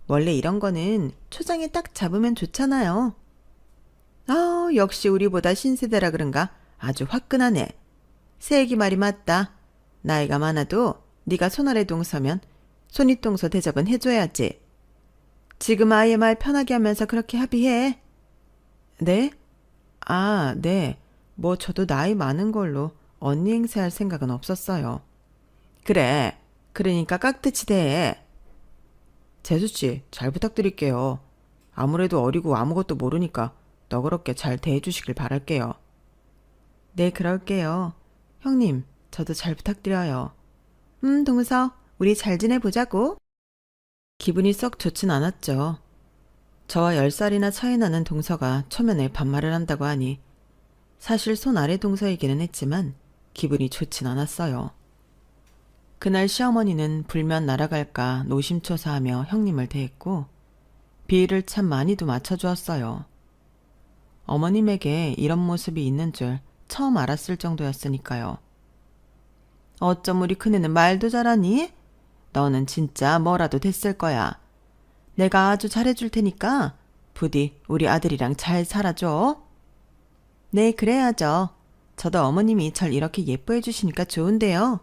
원래 이런 거는 초장에 딱 잡으면 좋잖아요. 아, 역시 우리보다 신세대라 그런가 아주 화끈하네. 새애기 말이 맞다. 나이가 많아도 네가 손아래 동서면 손윗동서 대접은 해줘야지. 지금 아예 말 편하게 하면서 그렇게 합의해. 네? 아, 네. 뭐 저도 나이 많은 걸로 언니 행세할 생각은 없었어요. 그래. 그러니까 깍듯이 대. 재수씨, 잘 부탁드릴게요. 아무래도 어리고 아무것도 모르니까 너그럽게 잘 대해주시길 바랄게요. 네, 그럴게요. 형님, 저도 잘 부탁드려요. 동서, 우리 잘 지내보자고. 기분이 썩 좋진 않았죠. 저와 10살이나 차이 나는 동서가 초면에 반말을 한다고 하니 사실 손 아래 동서이기는 했지만 기분이 좋진 않았어요. 그날 시어머니는 불면 날아갈까 노심초사하며 형님을 대했고 비위를 참 많이도 맞춰주었어요. 어머님에게 이런 모습이 있는 줄 처음 알았을 정도였으니까요. 어쩜 우리 큰애는 말도 잘하니? 너는 진짜 뭐라도 됐을 거야. 내가 아주 잘해줄 테니까 부디 우리 아들이랑 잘 살아줘. 네, 그래야죠. 저도 어머님이 절 이렇게 예뻐해 주시니까 좋은데요.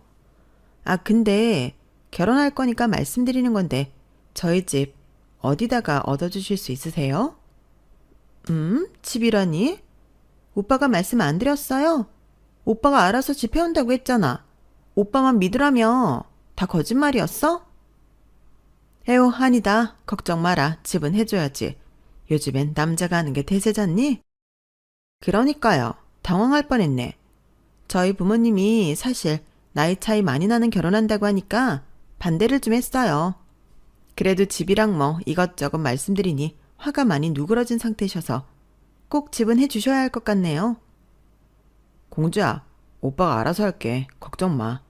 아, 근데 결혼할 거니까 말씀드리는 건데 저희 집 어디다가 얻어주실 수 있으세요? 집이라니? 오빠가 말씀 안 드렸어요? 오빠가 알아서 집 해온다고 했잖아. 오빠만 믿으라며. 다 거짓말이었어? 에휴, 아니다. 걱정 마라. 집은 해줘야지. 요즘엔 남자가 하는 게 대세잖니? 그러니까요. 당황할 뻔했네. 저희 부모님이 사실 나이 차이 많이 나는 결혼한다고 하니까 반대를 좀 했어요. 그래도 집이랑 뭐 이것저것 말씀드리니 화가 많이 누그러진 상태셔서 꼭 집은 해주셔야 할 것 같네요. 공주야, 오빠가 알아서 할게. 걱정 마.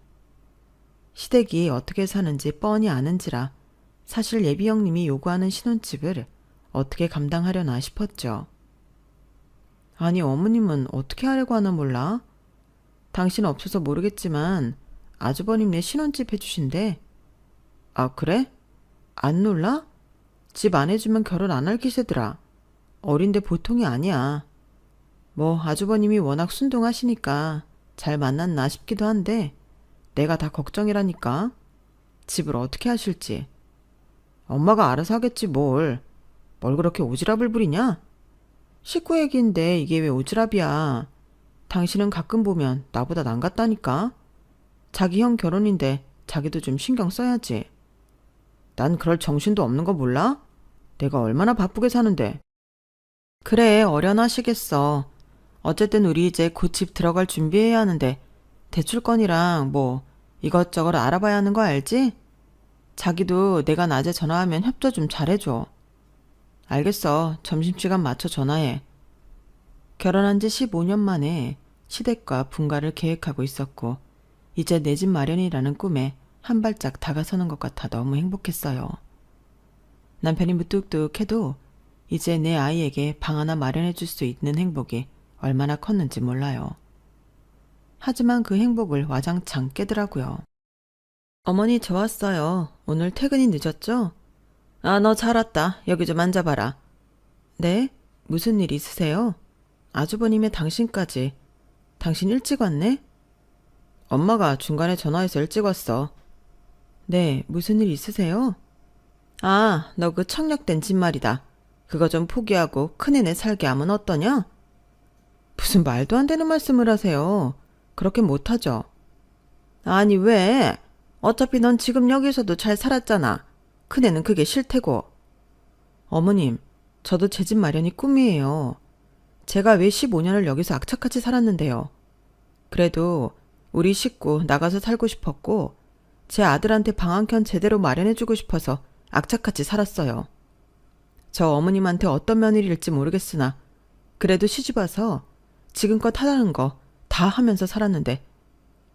시댁이 어떻게 사는지 뻔히 아는지라 사실 예비 형님이 요구하는 신혼집을 어떻게 감당하려나 싶었죠. 아니, 어머님은 어떻게 하려고 하나 몰라? 당신 없어서 모르겠지만 아주버님네 신혼집 해주신대. 아, 그래? 안 놀라? 집 안 해주면 결혼 안 할 기세더라. 어린데 보통이 아니야. 뭐 아주버님이 워낙 순둥하시니까 잘 만났나 싶기도 한데 내가 다 걱정이라니까. 집을 어떻게 하실지. 엄마가 알아서 하겠지 뭘. 뭘 그렇게 오지랖을 부리냐? 식구 얘기인데 이게 왜 오지랖이야. 당신은 가끔 보면 나보다 난 같다니까. 자기 형 결혼인데 자기도 좀 신경 써야지. 난 그럴 정신도 없는 거 몰라? 내가 얼마나 바쁘게 사는데. 그래, 어련하시겠어. 어쨌든 우리 이제 곧 집 들어갈 준비해야 하는데 대출건이랑 뭐 이것저것 알아봐야 하는 거 알지? 자기도 내가 낮에 전화하면 협조 좀 잘해줘. 알겠어. 점심시간 맞춰 전화해. 결혼한 지 15년 만에 시댁과 분가를 계획하고 있었고 이제 내 집 마련이라는 꿈에 한 발짝 다가서는 것 같아 너무 행복했어요. 남편이 무뚝뚝해도 이제 내 아이에게 방 하나 마련해 줄 수 있는 행복이 얼마나 컸는지 몰라요. 하지만 그 행복을 와장창 깨더라고요. 어머니, 저 왔어요. 오늘 퇴근이 늦었죠? 아, 너 잘 왔다. 여기 좀 앉아봐라. 네? 무슨 일 있으세요? 아주버님의 당신까지. 당신 일찍 왔네? 엄마가 중간에 전화해서 일찍 왔어. 네, 무슨 일 있으세요? 아, 너 그 청력된 집 말이다. 그거 좀 포기하고 큰애네 살게 하면 어떠냐? 무슨 말도 안 되는 말씀을 하세요. 그렇게 못하죠. 아니, 왜? 어차피 넌 지금 여기서도 잘 살았잖아. 큰애는 그게 싫대고. 어머님, 저도 제 집 마련이 꿈이에요. 제가 왜 15년을 여기서 악착같이 살았는데요. 그래도 우리 식구 나가서 살고 싶었고 제 아들한테 방 한 켠 제대로 마련해주고 싶어서 악착같이 살았어요. 저 어머님한테 어떤 며느리일지 모르겠으나 그래도 시집와서 지금껏 하라는 거 다 하면서 살았는데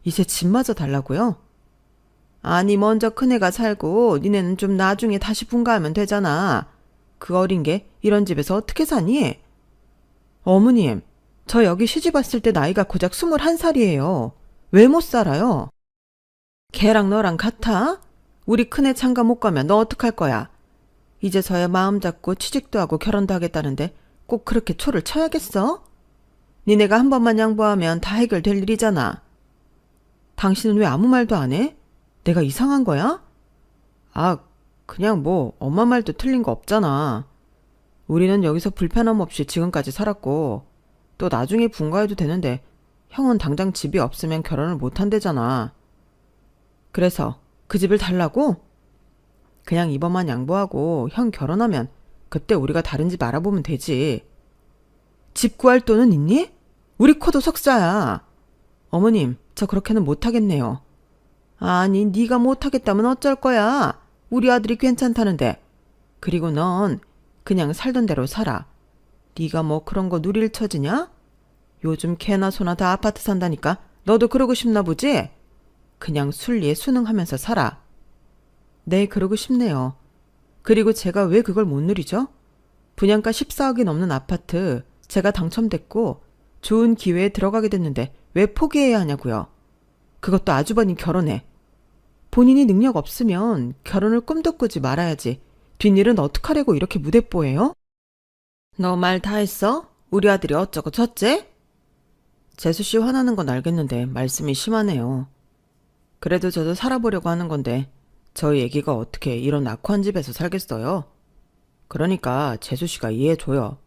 이제 집마저 달라고요? 아니, 먼저 큰애가 살고 니네는 좀 나중에 다시 분가하면 되잖아. 그 어린 게 이런 집에서 어떻게 사니? 어머님, 저 여기 시집 왔을 때 나이가 고작 21살이에요. 왜 못 살아요? 걔랑 너랑 같아? 우리 큰애 장가 못 가면 너 어떡할 거야? 이제서야 마음 잡고 취직도 하고 결혼도 하겠다는데 꼭 그렇게 초를 쳐야겠어? 니네가 한 번만 양보하면 다 해결될 일이잖아. 당신은 왜 아무 말도 안 해? 내가 이상한 거야? 아, 그냥 뭐 엄마 말도 틀린 거 없잖아. 우리는 여기서 불편함 없이 지금까지 살았고 또 나중에 분가해도 되는데 형은 당장 집이 없으면 결혼을 못 한대잖아. 그래서 그 집을 달라고? 그냥 이번만 양보하고 형 결혼하면 그때 우리가 다른 집 알아보면 되지. 집 구할 돈은 있니? 우리 코도 석자야. 어머님, 저 그렇게는 못하겠네요. 아니, 네가 못하겠다면 어쩔 거야. 우리 아들이 괜찮다는데. 그리고 넌 그냥 살던 대로 살아. 네가 뭐 그런 거 누릴 처지냐? 요즘 개나 소나 다 아파트 산다니까 너도 그러고 싶나 보지? 그냥 순리에 순응하면서 살아. 네, 그러고 싶네요. 그리고 제가 왜 그걸 못 누리죠? 분양가 14억이 넘는 아파트 제가 당첨됐고 좋은 기회에 들어가게 됐는데 왜 포기해야 하냐고요. 그것도 아주버님 결혼해. 본인이 능력 없으면 결혼을 꿈도 꾸지 말아야지. 뒷일은 어떡하려고 이렇게 무대뽀해요? 너 말 다 했어? 우리 아들이 어쩌고 저째? 재수씨 화나는 건 알겠는데 말씀이 심하네요. 그래도 저도 살아보려고 하는 건데 저희 애기가 어떻게 이런 악한 집에서 살겠어요? 그러니까 재수씨가 이해해줘요.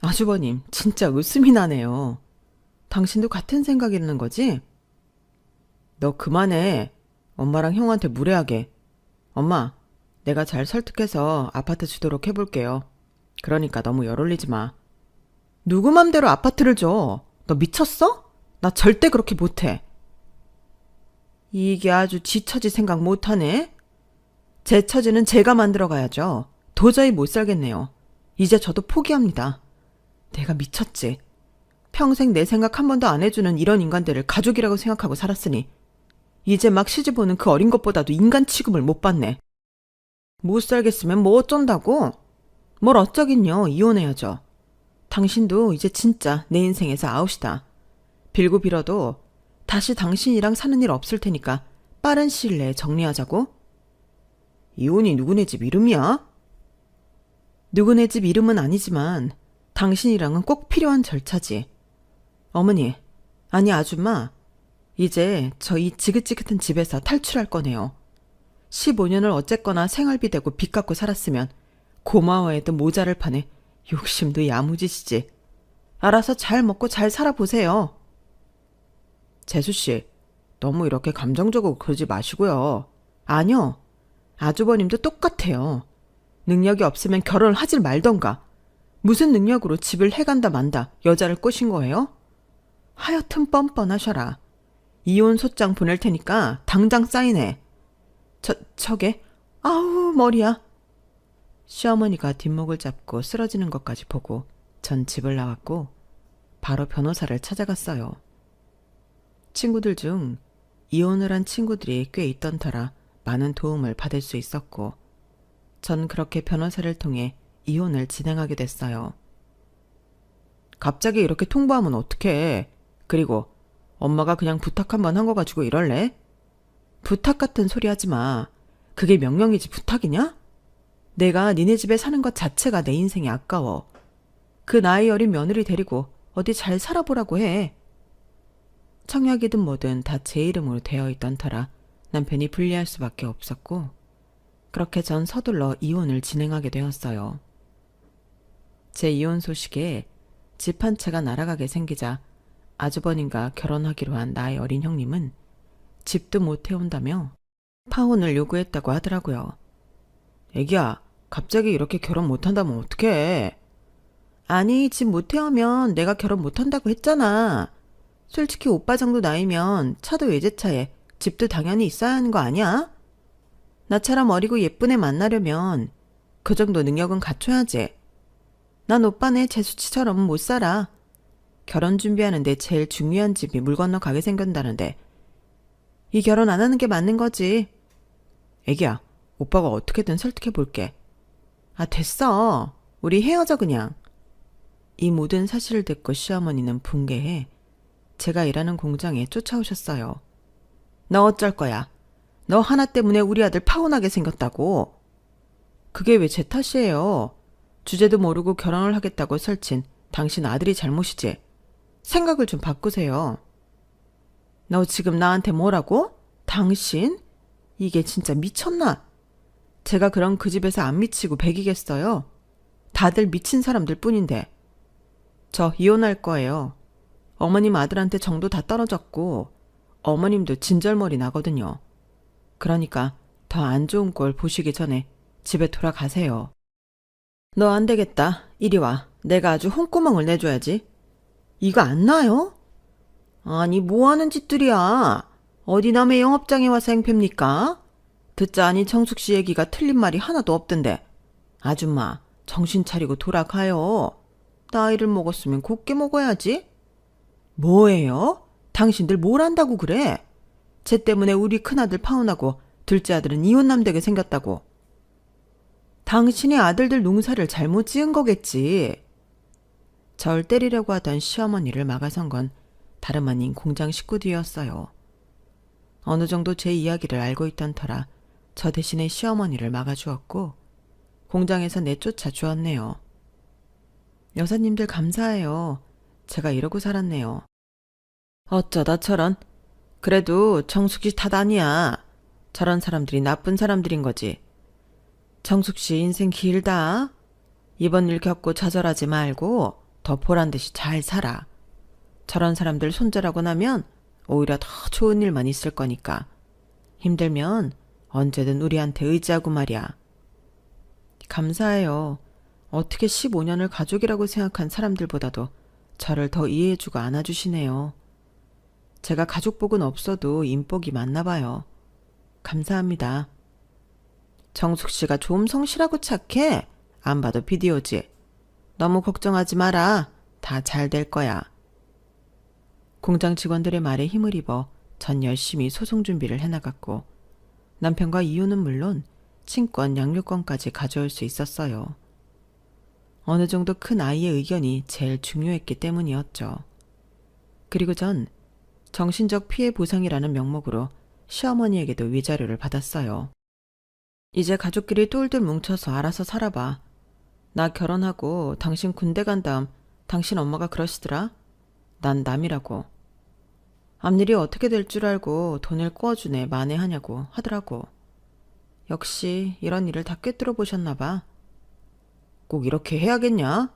아주버님, 진짜 웃음이 나네요. 당신도 같은 생각이라는 거지? 너 그만해. 엄마랑 형한테 무례하게. 엄마, 내가 잘 설득해서 아파트 주도록 해볼게요. 그러니까 너무 열 올리지 마. 누구 맘대로 아파트를 줘? 너 미쳤어? 나 절대 그렇게 못해. 이게 아주 지 처지 생각 못하네. 제 처지는 제가 만들어가야죠. 도저히 못 살겠네요. 이제 저도 포기합니다. 내가 미쳤지. 평생 내 생각 한 번도 안 해주는 이런 인간들을 가족이라고 생각하고 살았으니 이제 막 시집오는 그 어린 것보다도 인간 취급을 못 받네. 못 살겠으면 뭐 어쩐다고? 뭘 어쩌긴요. 이혼해야죠. 당신도 이제 진짜 내 인생에서 아웃이다. 빌고 빌어도 다시 당신이랑 사는 일 없을 테니까 빠른 시일 내에 정리하자고? 이혼이 누구네 집 이름이야? 누구네 집 이름은 아니지만 당신이랑은 꼭 필요한 절차지. 어머니, 아니 아줌마, 이제 저 이 지긋지긋한 집에서 탈출할 거네요. 15년을 어쨌거나 생활비 대고 빚 갚고 살았으면 고마워해도 모자를 파네. 욕심도 야무지시지. 알아서 잘 먹고 잘 살아보세요. 재수씨, 너무 이렇게 감정적으로 그러지 마시고요. 아니요. 아주버님도 똑같아요. 능력이 없으면 결혼을 하질 말던가. 무슨 능력으로 집을 해간다 만다 여자를 꼬신 거예요? 하여튼 뻔뻔하셔라. 이혼 소장 보낼 테니까 당장 사인해. 저게? 아우 머리야. 시어머니가 뒷목을 잡고 쓰러지는 것까지 보고 전 집을 나왔고 바로 변호사를 찾아갔어요. 친구들 중 이혼을 한 친구들이 꽤 있던 터라 많은 도움을 받을 수 있었고 전 그렇게 변호사를 통해 이혼을 진행하게 됐어요. 갑자기 이렇게 통보하면 어떡해. 그리고 엄마가 그냥 부탁 한번 한 거 가지고 이럴래? 부탁 같은 소리 하지 마. 그게 명령이지 부탁이냐? 내가 니네 집에 사는 것 자체가 내 인생이 아까워. 그 나이 어린 며느리 데리고 어디 잘 살아보라고 해. 청약이든 뭐든 다 제 이름으로 되어 있던 터라 남편이 불리할 수밖에 없었고 그렇게 전 서둘러 이혼을 진행하게 되었어요. 제 이혼 소식에 집 한 채가 날아가게 생기자 아주버님과 결혼하기로 한 나이 어린 형님은 집도 못 해온다며 파혼을 요구했다고 하더라고요. 애기야, 갑자기 이렇게 결혼 못한다면 어떡해? 아니, 집 못 해오면 내가 결혼 못한다고 했잖아. 솔직히 오빠 정도 나이면 차도 외제차에 집도 당연히 있어야 하는 거 아니야? 나처럼 어리고 예쁜 애 만나려면 그 정도 능력은 갖춰야지. 난 오빠네 재수치처럼 못 살아. 결혼 준비하는데 제일 중요한 집이 물 건너 가게 생겼다는데 이 결혼 안 하는 게 맞는 거지. 애기야, 오빠가 어떻게든 설득해 볼게. 아, 됐어. 우리 헤어져 그냥. 이 모든 사실을 듣고 시어머니는 붕괴해 제가 일하는 공장에 쫓아오셨어요. 너 어쩔 거야. 너 하나 때문에 우리 아들 파혼하게 생겼다고. 그게 왜 제 탓이에요. 주제도 모르고 결혼을 하겠다고 설친 당신 아들이 잘못이지. 생각을 좀 바꾸세요. 너 지금 나한테 뭐라고? 당신? 이게 진짜 미쳤나? 제가 그럼 그 집에서 안 미치고 배기겠어요? 다들 미친 사람들 뿐인데. 저 이혼할 거예요. 어머님 아들한테 정도 다 떨어졌고 어머님도 진절머리 나거든요. 그러니까 더 안 좋은 꼴 보시기 전에 집에 돌아가세요. 너 안 되겠다. 이리 와. 내가 아주 홍구멍을 내줘야지. 이거 안 나요? 아니 뭐하는 짓들이야. 어디 남의 영업장에 와서 행패입니까? 듣자하니 정숙씨 얘기가 틀린 말이 하나도 없던데. 아줌마 정신 차리고 돌아가요. 나이를 먹었으면 곱게 먹어야지. 뭐예요? 당신들 뭘 안다고 그래? 쟤 때문에 우리 큰아들 파혼하고 둘째 아들은 이혼남 되게 생겼다고. 당신의 아들들 농사를 잘못 지은 거겠지. 절 때리려고 하던 시어머니를 막아선 건 다름 아닌 공장 식구들이었어요. 어느 정도 제 이야기를 알고 있던 터라 저 대신에 시어머니를 막아주었고 공장에서 내쫓아 주었네요. 여사님들 감사해요. 제가 이러고 살았네요. 어쩌다 저런. 그래도 정숙씨 탓 아니야. 저런 사람들이 나쁜 사람들인 거지. 정숙씨 인생 길다. 이번 일 겪고 좌절하지 말고 더 보란듯이 잘 살아. 저런 사람들 손절하고 나면 오히려 더 좋은 일만 있을 거니까. 힘들면 언제든 우리한테 의지하고 말이야. 감사해요. 어떻게 15년을 가족이라고 생각한 사람들보다도 저를 더 이해해주고 안아주시네요. 제가 가족복은 없어도 인복이 많나 봐요. 감사합니다. 정숙 씨가 좀 성실하고 착해. 안 봐도 비디오지. 너무 걱정하지 마라. 다 잘 될 거야. 공장 직원들의 말에 힘을 입어 전 열심히 소송 준비를 해나갔고 남편과 이혼은 물론 친권, 양육권까지 가져올 수 있었어요. 어느 정도 큰 아이의 의견이 제일 중요했기 때문이었죠. 그리고 전 정신적 피해 보상이라는 명목으로 시어머니에게도 위자료를 받았어요. 이제 가족끼리 똘똘 뭉쳐서 알아서 살아봐. 나 결혼하고 당신 군대 간 다음 당신 엄마가 그러시더라. 난 남이라고. 앞일이 어떻게 될 줄 알고 돈을 꿔주네 만회하냐고 하더라고. 역시 이런 일을 다 꿰뚫어 보셨나 봐. 꼭 이렇게 해야겠냐?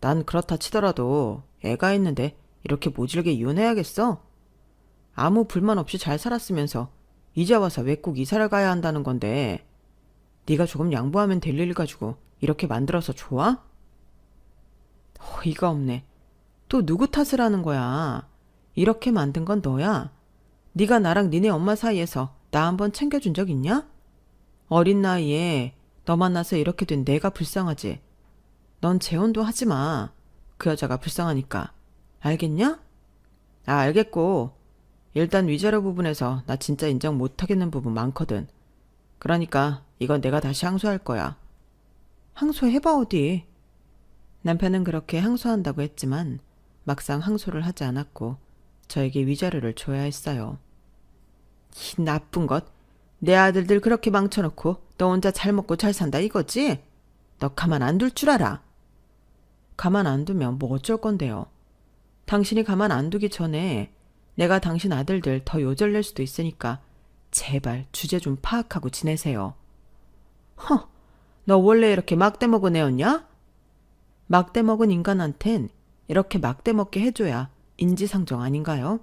난 그렇다 치더라도 애가 있는데 이렇게 모질게 이혼해야겠어? 아무 불만 없이 잘 살았으면서 이제 와서 왜 꼭 이사를 가야 한다는 건데 네가 조금 양보하면 될 일 가지고 이렇게 만들어서 좋아? 어이가 없네. 또 누구 탓을 하는 거야? 이렇게 만든 건 너야. 네가 나랑 니네 엄마 사이에서 나 한번 챙겨준 적 있냐? 어린 나이에 너 만나서 이렇게 된 내가 불쌍하지. 넌 재혼도 하지 마. 그 여자가 불쌍하니까. 알겠냐? 아, 알겠고. 일단 위자료 부분에서 나 진짜 인정 못하겠는 부분 많거든. 그러니까 이건 내가 다시 항소할 거야. 항소해봐 어디. 남편은 그렇게 항소한다고 했지만 막상 항소를 하지 않았고 저에게 위자료를 줘야 했어요. 이 나쁜 것. 내 아들들 그렇게 망쳐놓고 너 혼자 잘 먹고 잘 산다 이거지? 너 가만 안 둘 줄 알아. 가만 안 두면 뭐 어쩔 건데요. 당신이 가만 안 두기 전에 내가 당신 아들들 더 요절낼 수도 있으니까 제발 주제 좀 파악하고 지내세요. 허, 너 원래 이렇게 막대먹은 애였냐? 막대먹은 인간한텐 이렇게 막대먹게 해줘야 인지상정 아닌가요?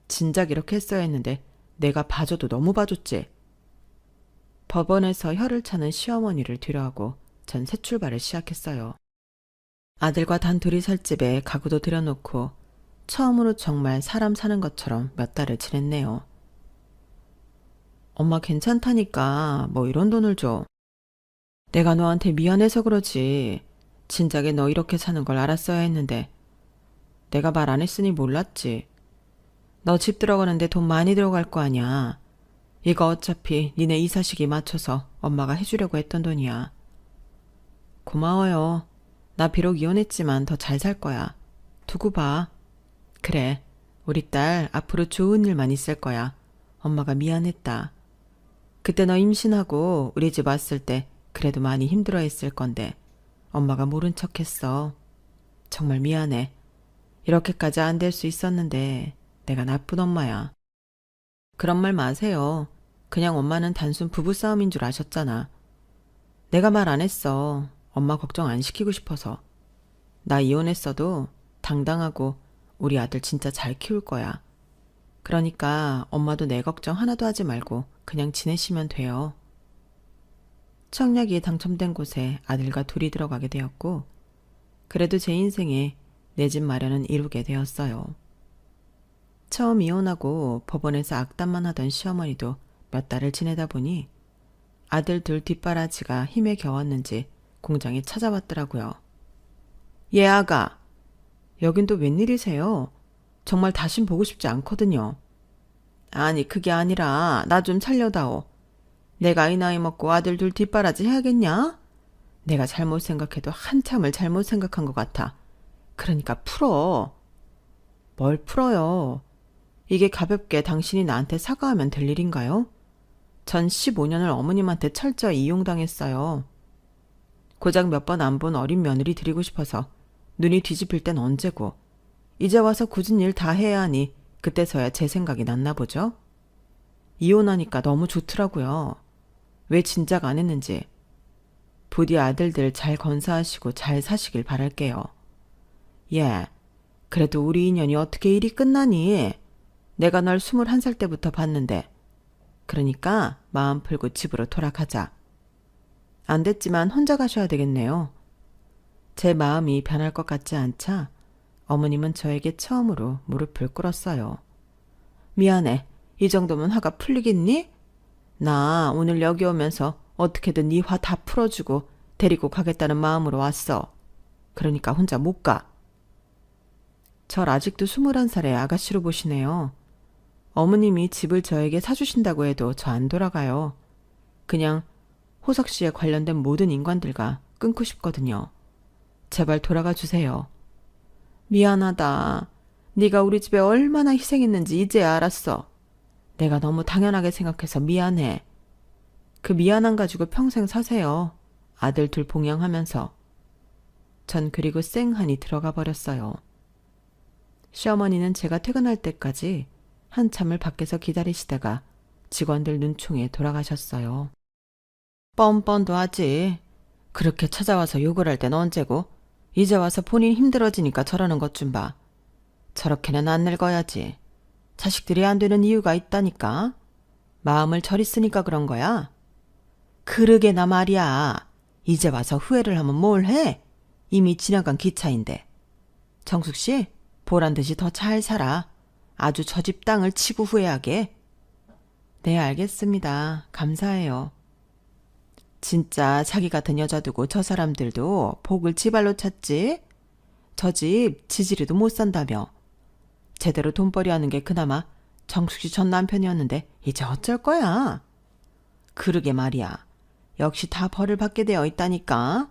진작 이렇게 했어야 했는데 내가 봐줘도 너무 봐줬지. 법원에서 혀를 차는 시어머니를 뒤로하고 전 새 출발을 시작했어요. 아들과 단둘이 살 집에 가구도 들여놓고 처음으로 정말 사람 사는 것처럼 몇 달을 지냈네요. 엄마 괜찮다니까 뭐 이런 돈을 줘. 내가 너한테 미안해서 그러지. 진작에 너 이렇게 사는 걸 알았어야 했는데 내가 말 안 했으니 몰랐지. 너 집 들어가는데 돈 많이 들어갈 거 아니야. 이거 어차피 니네 이사 시기 맞춰서 엄마가 해주려고 했던 돈이야. 고마워요. 나 비록 이혼했지만 더 잘 살 거야. 두고 봐. 그래. 우리 딸 앞으로 좋은 일만 있을 거야. 엄마가 미안했다. 그때 너 임신하고 우리 집 왔을 때 그래도 많이 힘들어했을 건데 엄마가 모른 척했어. 정말 미안해. 이렇게까지 안 될 수 있었는데 내가 나쁜 엄마야. 그런 말 마세요. 그냥 엄마는 단순 부부싸움인 줄 아셨잖아. 내가 말 안 했어. 엄마 걱정 안 시키고 싶어서. 나 이혼했어도 당당하고 우리 아들 진짜 잘 키울 거야. 그러니까 엄마도 내 걱정 하나도 하지 말고 그냥 지내시면 돼요. 청약이 당첨된 곳에 아들과 둘이 들어가게 되었고 그래도 제 인생에 내 집 마련은 이루게 되었어요. 처음 이혼하고 법원에서 악담만 하던 시어머니도 몇 달을 지내다 보니 아들 둘 뒷바라지가 힘에 겨웠는지 공장에 찾아왔더라고요. 예, 아가. 여긴 또 웬일이세요? 정말 다신 보고 싶지 않거든요. 아니, 그게 아니라 나 좀 살려다오. 내가 이 나이 먹고 아들 둘 뒷바라지 해야겠냐? 내가 잘못 생각해도 한참을 잘못 생각한 것 같아. 그러니까 풀어. 뭘 풀어요? 이게 가볍게 당신이 나한테 사과하면 될 일인가요? 전 15년을 어머님한테 철저히 이용당했어요. 고작 몇 번 안 본 어린 며느리 드리고 싶어서 눈이 뒤집힐 땐 언제고 이제 와서 굳은 일 다 해야 하니 그때서야 제 생각이 났나 보죠? 이혼하니까 너무 좋더라고요. 왜 진작 안 했는지. 부디 아들들 잘 건사하시고 잘 사시길 바랄게요. 예, 그래도 우리 인연이 어떻게 일이 끝나니? 내가 널 21살 때부터 봤는데. 그러니까 마음 풀고 집으로 돌아가자. 안 됐지만 혼자 가셔야 되겠네요. 제 마음이 변할 것 같지 않자 어머님은 저에게 처음으로 무릎을 꿇었어요. 미안해. 이 정도면 화가 풀리겠니? 나 오늘 여기 오면서 어떻게든 네 화 다 풀어주고 데리고 가겠다는 마음으로 왔어. 그러니까 혼자 못 가. 절 아직도 21살의 아가씨로 보시네요. 어머님이 집을 저에게 사주신다고 해도 저 안 돌아가요. 그냥 호석 씨에 관련된 모든 인간들과 끊고 싶거든요. 제발 돌아가 주세요. 미안하다. 네가 우리 집에 얼마나 희생했는지 이제야 알았어. 내가 너무 당연하게 생각해서 미안해. 그 미안함 가지고 평생 사세요. 아들 둘 봉양하면서. 전 그리고 쌩하니 들어가 버렸어요. 시어머니는 제가 퇴근할 때까지 한참을 밖에서 기다리시다가 직원들 눈총에 돌아가셨어요. 뻔뻔도 하지. 그렇게 찾아와서 욕을 할 땐 언제고? 이제 와서 본인 힘들어지니까 저러는 것 좀 봐. 저렇게는 안 늙어야지. 자식들이 안 되는 이유가 있다니까. 마음을 저리 쓰니까 그런 거야. 그러게나 말이야. 이제 와서 후회를 하면 뭘 해? 이미 지나간 기차인데. 정숙 씨, 보란 듯이 더 잘 살아. 아주 저 집 땅을 치고 후회하게. 네, 알겠습니다. 감사해요. 진짜 자기 같은 여자 두고 저 사람들도 복을 지발로 찾지? 저 집 지지리도 못 산다며. 제대로 돈벌이 하는 게 그나마 정숙 씨 전 남편이었는데 이제 어쩔 거야? 그러게 말이야. 역시 다 벌을 받게 되어 있다니까.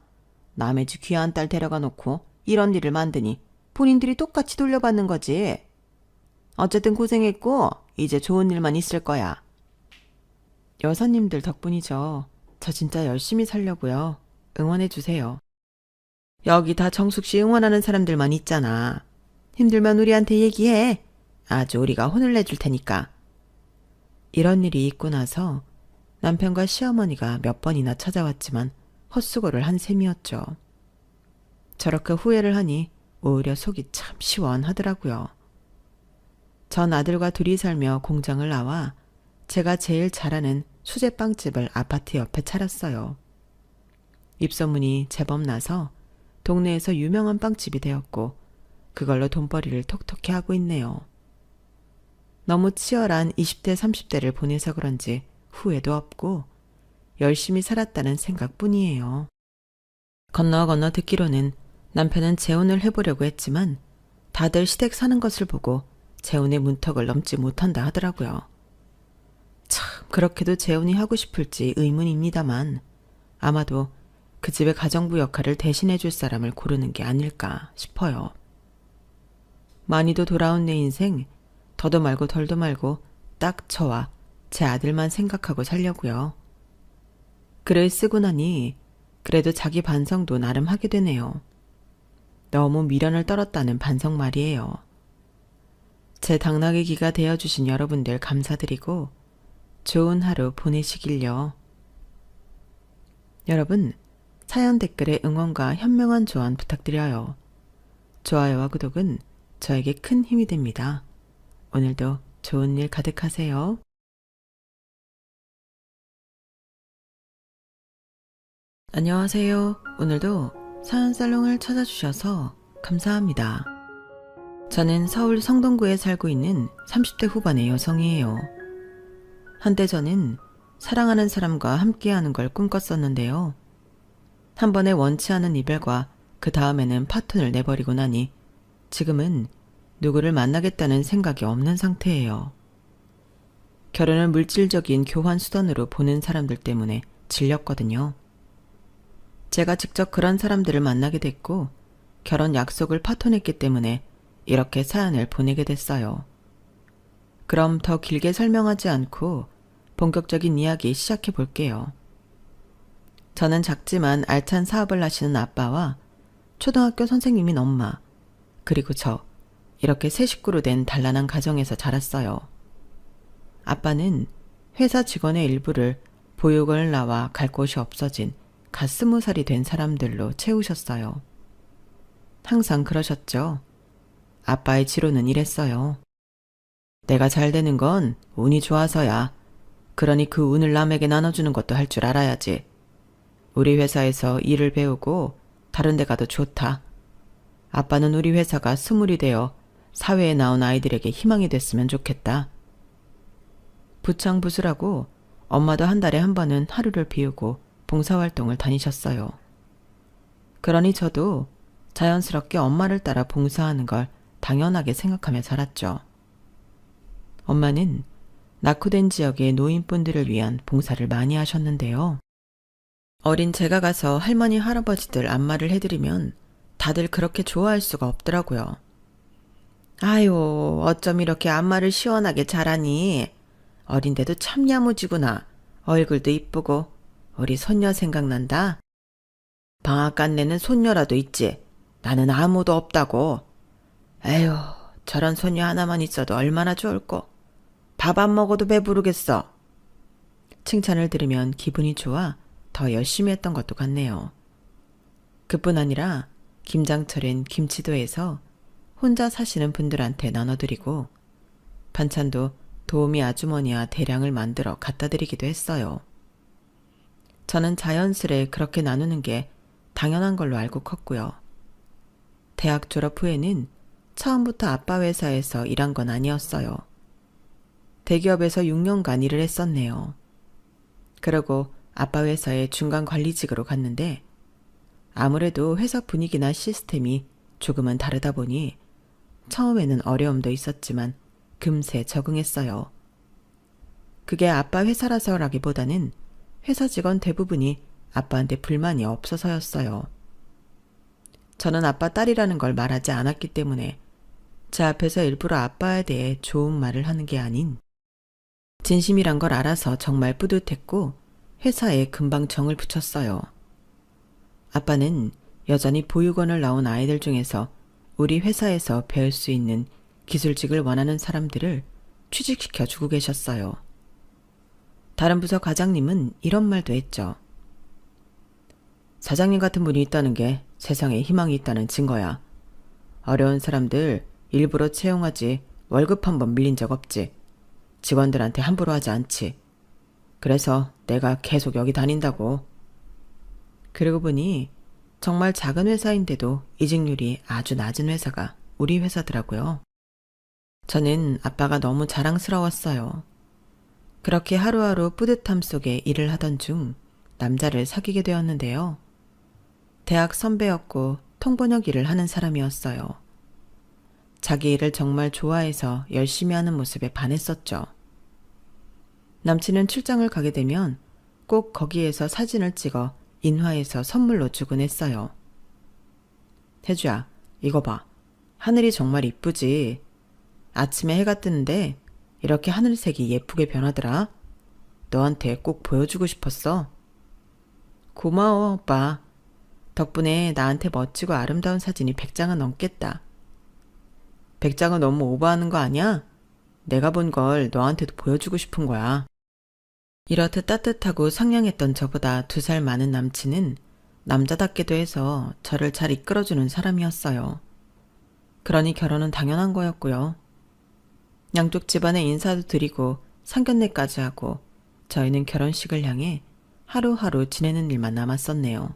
남의 집 귀한 딸 데려가 놓고 이런 일을 만드니 본인들이 똑같이 돌려받는 거지. 어쨌든 고생했고 이제 좋은 일만 있을 거야. 여사님들 덕분이죠. 저 진짜 열심히 살려고요. 응원해 주세요. 여기 다 정숙 씨 응원하는 사람들만 있잖아. 힘들면 우리한테 얘기해. 아주 우리가 혼을 내줄 테니까. 이런 일이 있고 나서 남편과 시어머니가 몇 번이나 찾아왔지만 헛수고를 한 셈이었죠. 저렇게 후회를 하니 오히려 속이 참 시원하더라고요. 전 아들과 둘이 살며 공장을 나와 제가 제일 잘하는 수제빵집을 아파트 옆에 차렸어요. 입소문이 제법 나서 동네에서 유명한 빵집이 되었고 그걸로 돈벌이를 톡톡히 하고 있네요. 너무 치열한 20대 30대를 보내서 그런지 후회도 없고 열심히 살았다는 생각뿐이에요. 건너 듣기로는 남편은 재혼을 해보려고 했지만 다들 시댁 사는 것을 보고 재혼의 문턱을 넘지 못한다 하더라고요. 참 그렇게도 재혼이 하고 싶을지 의문입니다만 아마도 그 집의 가정부 역할을 대신해 줄 사람을 고르는 게 아닐까 싶어요. 많이도 돌아온 내 인생 더도 말고 덜도 말고 딱 저와 제 아들만 생각하고 살려고요. 글을 쓰고 나니 그래도 자기 반성도 나름 하게 되네요. 너무 미련을 떨었다는 반성 말이에요. 제 당나귀 기가 되어주신 여러분들 감사드리고 좋은 하루 보내시길요. 여러분, 사연 댓글에 응원과 현명한 조언 부탁드려요. 좋아요와 구독은 저에게 큰 힘이 됩니다. 오늘도 좋은 일 가득하세요. 안녕하세요. 오늘도 사연살롱을 찾아주셔서 감사합니다. 저는 서울 성동구에 살고 있는 30대 후반의 여성이에요. 한때 저는 사랑하는 사람과 함께하는 걸 꿈꿨었는데요. 한 번에 원치 않은 이별과 그 다음에는 파토를 내버리고 나니 지금은 누구를 만나겠다는 생각이 없는 상태예요. 결혼을 물질적인 교환 수단으로 보는 사람들 때문에 질렸거든요. 제가 직접 그런 사람들을 만나게 됐고 결혼 약속을 파토냈기 때문에 이렇게 사연을 보내게 됐어요. 그럼 더 길게 설명하지 않고 본격적인 이야기 시작해 볼게요. 저는 작지만 알찬 사업을 하시는 아빠와 초등학교 선생님인 엄마, 그리고 저, 이렇게 세 식구로 된 단란한 가정에서 자랐어요. 아빠는 회사 직원의 일부를 보육원을 나와 갈 곳이 없어진 갓 20살이 된 사람들로 채우셨어요. 항상 그러셨죠. 아빠의 지로는 이랬어요. 내가 잘 되는 건 운이 좋아서야. 그러니 그 운을 남에게 나눠주는 것도 할 줄 알아야지. 우리 회사에서 일을 배우고 다른 데 가도 좋다. 아빠는 우리 회사가 스물이 되어 사회에 나온 아이들에게 희망이 됐으면 좋겠다. 부창부수라고 엄마도 한 달에 한 번은 하루를 비우고 봉사활동을 다니셨어요. 그러니 저도 자연스럽게 엄마를 따라 봉사하는 걸 당연하게 생각하며 살았죠. 엄마는 낙후된 지역의 노인분들을 위한 봉사를 많이 하셨는데요. 어린 제가 가서 할머니, 할아버지들 안마를 해드리면 다들 그렇게 좋아할 수가 없더라고요. 아유, 어쩜 이렇게 안마를 시원하게 잘하니? 어린데도 참 야무지구나. 얼굴도 이쁘고. 우리 손녀 생각난다. 방앗간 내는 손녀라도 있지. 나는 아무도 없다고. 에휴, 저런 손녀 하나만 있어도 얼마나 좋을꼬. 밥 안 먹어도 배부르겠어. 칭찬을 들으면 기분이 좋아 더 열심히 했던 것도 같네요. 그뿐 아니라 김장철엔 김치도 해서 혼자 사시는 분들한테 나눠드리고 반찬도 도우미 아주머니와 대량을 만들어 갖다 드리기도 했어요. 저는 자연스레 그렇게 나누는 게 당연한 걸로 알고 컸고요. 대학 졸업 후에는 처음부터 아빠 회사에서 일한 건 아니었어요. 대기업에서 6년간 일을 했었네요. 그러고 아빠 회사의 중간 관리직으로 갔는데 아무래도 회사 분위기나 시스템이 조금은 다르다 보니 처음에는 어려움도 있었지만 금세 적응했어요. 그게 아빠 회사라서라기보다는 회사 직원 대부분이 아빠한테 불만이 없어서였어요. 저는 아빠 딸이라는 걸 말하지 않았기 때문에 제 앞에서 일부러 아빠에 대해 좋은 말을 하는 게 아닌 진심이란 걸 알아서 정말 뿌듯했고 회사에 금방 정을 붙였어요. 아빠는 여전히 보육원을 나온 아이들 중에서 우리 회사에서 배울 수 있는 기술직을 원하는 사람들을 취직시켜 주고 계셨어요. 다른 부서 과장님은 이런 말도 했죠. 사장님 같은 분이 있다는 게 세상에 희망이 있다는 증거야. 어려운 사람들 일부러 채용하지 월급 한 번 밀린 적 없지. 직원들한테 함부로 하지 않지. 그래서 내가 계속 여기 다닌다고. 그러고 보니 정말 작은 회사인데도 이직률이 아주 낮은 회사가 우리 회사더라고요. 저는 아빠가 너무 자랑스러웠어요. 그렇게 하루하루 뿌듯함 속에 일을 하던 중 남자를 사귀게 되었는데요. 대학 선배였고 통번역 일을 하는 사람이었어요. 자기 일을 정말 좋아해서 열심히 하는 모습에 반했었죠. 남친은 출장을 가게 되면 꼭 거기에서 사진을 찍어 인화해서 선물로 주곤 했어요. 태주야, 이거 봐. 하늘이 정말 이쁘지. 아침에 해가 뜨는데 이렇게 하늘색이 예쁘게 변하더라. 너한테 꼭 보여주고 싶었어. 고마워, 오빠. 덕분에 나한테 멋지고 아름다운 사진이 100장은 넘겠다. 100장은 너무 오버하는 거 아니야? 내가 본 걸 너한테도 보여주고 싶은 거야. 이렇듯 따뜻하고 상냥했던 저보다 2살 많은 남친은 남자답기도 해서 저를 잘 이끌어주는 사람이었어요. 그러니 결혼은 당연한 거였고요. 양쪽 집안에 인사도 드리고 상견례까지 하고 저희는 결혼식을 향해 하루하루 지내는 일만 남았었네요.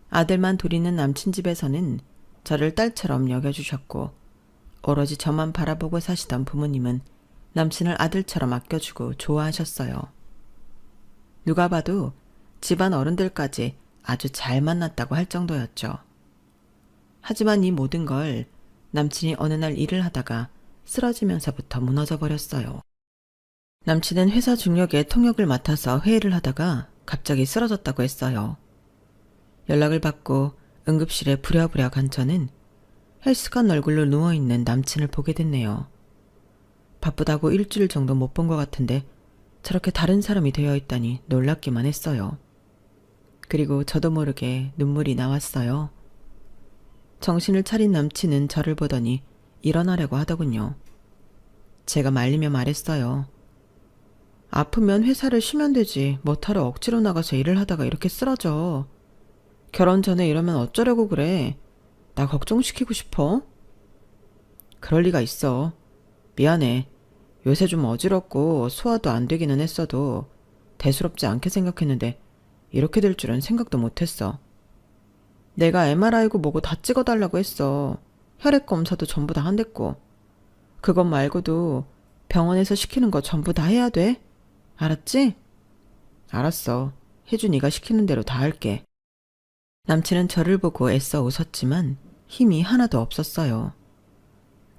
아들만 둘 있는 남친 집에서는 저를 딸처럼 여겨주셨고 오로지 저만 바라보고 사시던 부모님은 남친을 아들처럼 아껴주고 좋아하셨어요. 누가 봐도 집안 어른들까지 아주 잘 만났다고 할 정도였죠. 하지만 이 모든 걸 남친이 어느 날 일을 하다가 쓰러지면서부터 무너져 버렸어요. 남친은 회사 중역에 통역을 맡아서 회의를 하다가 갑자기 쓰러졌다고 했어요. 연락을 받고 응급실에 부랴부랴 간 저는 헬스관 얼굴로 누워있는 남친을 보게 됐네요. 바쁘다고 일주일 정도 못 본 것 같은데 저렇게 다른 사람이 되어 있다니 놀랍기만 했어요. 그리고 저도 모르게 눈물이 나왔어요. 정신을 차린 남친은 저를 보더니 일어나려고 하더군요. 제가 말리며 말했어요. 아프면 회사를 쉬면 되지 뭐하러 억지로 나가서 일을 하다가 이렇게 쓰러져. 결혼 전에 이러면 어쩌려고 그래. 나 걱정시키고 싶어? 그럴 리가 있어. 미안해. 요새 좀 어지럽고 소화도 안 되기는 했어도 대수롭지 않게 생각했는데 이렇게 될 줄은 생각도 못했어. 내가 MRI고 뭐고 다 찍어달라고 했어. 혈액 검사도 전부 다 한댔고. 그것 말고도 병원에서 시키는 거 전부 다 해야 돼. 알았지? 알았어. 혜준이가 시키는 대로 다 할게. 남친은 저를 보고 애써 웃었지만 힘이 하나도 없었어요.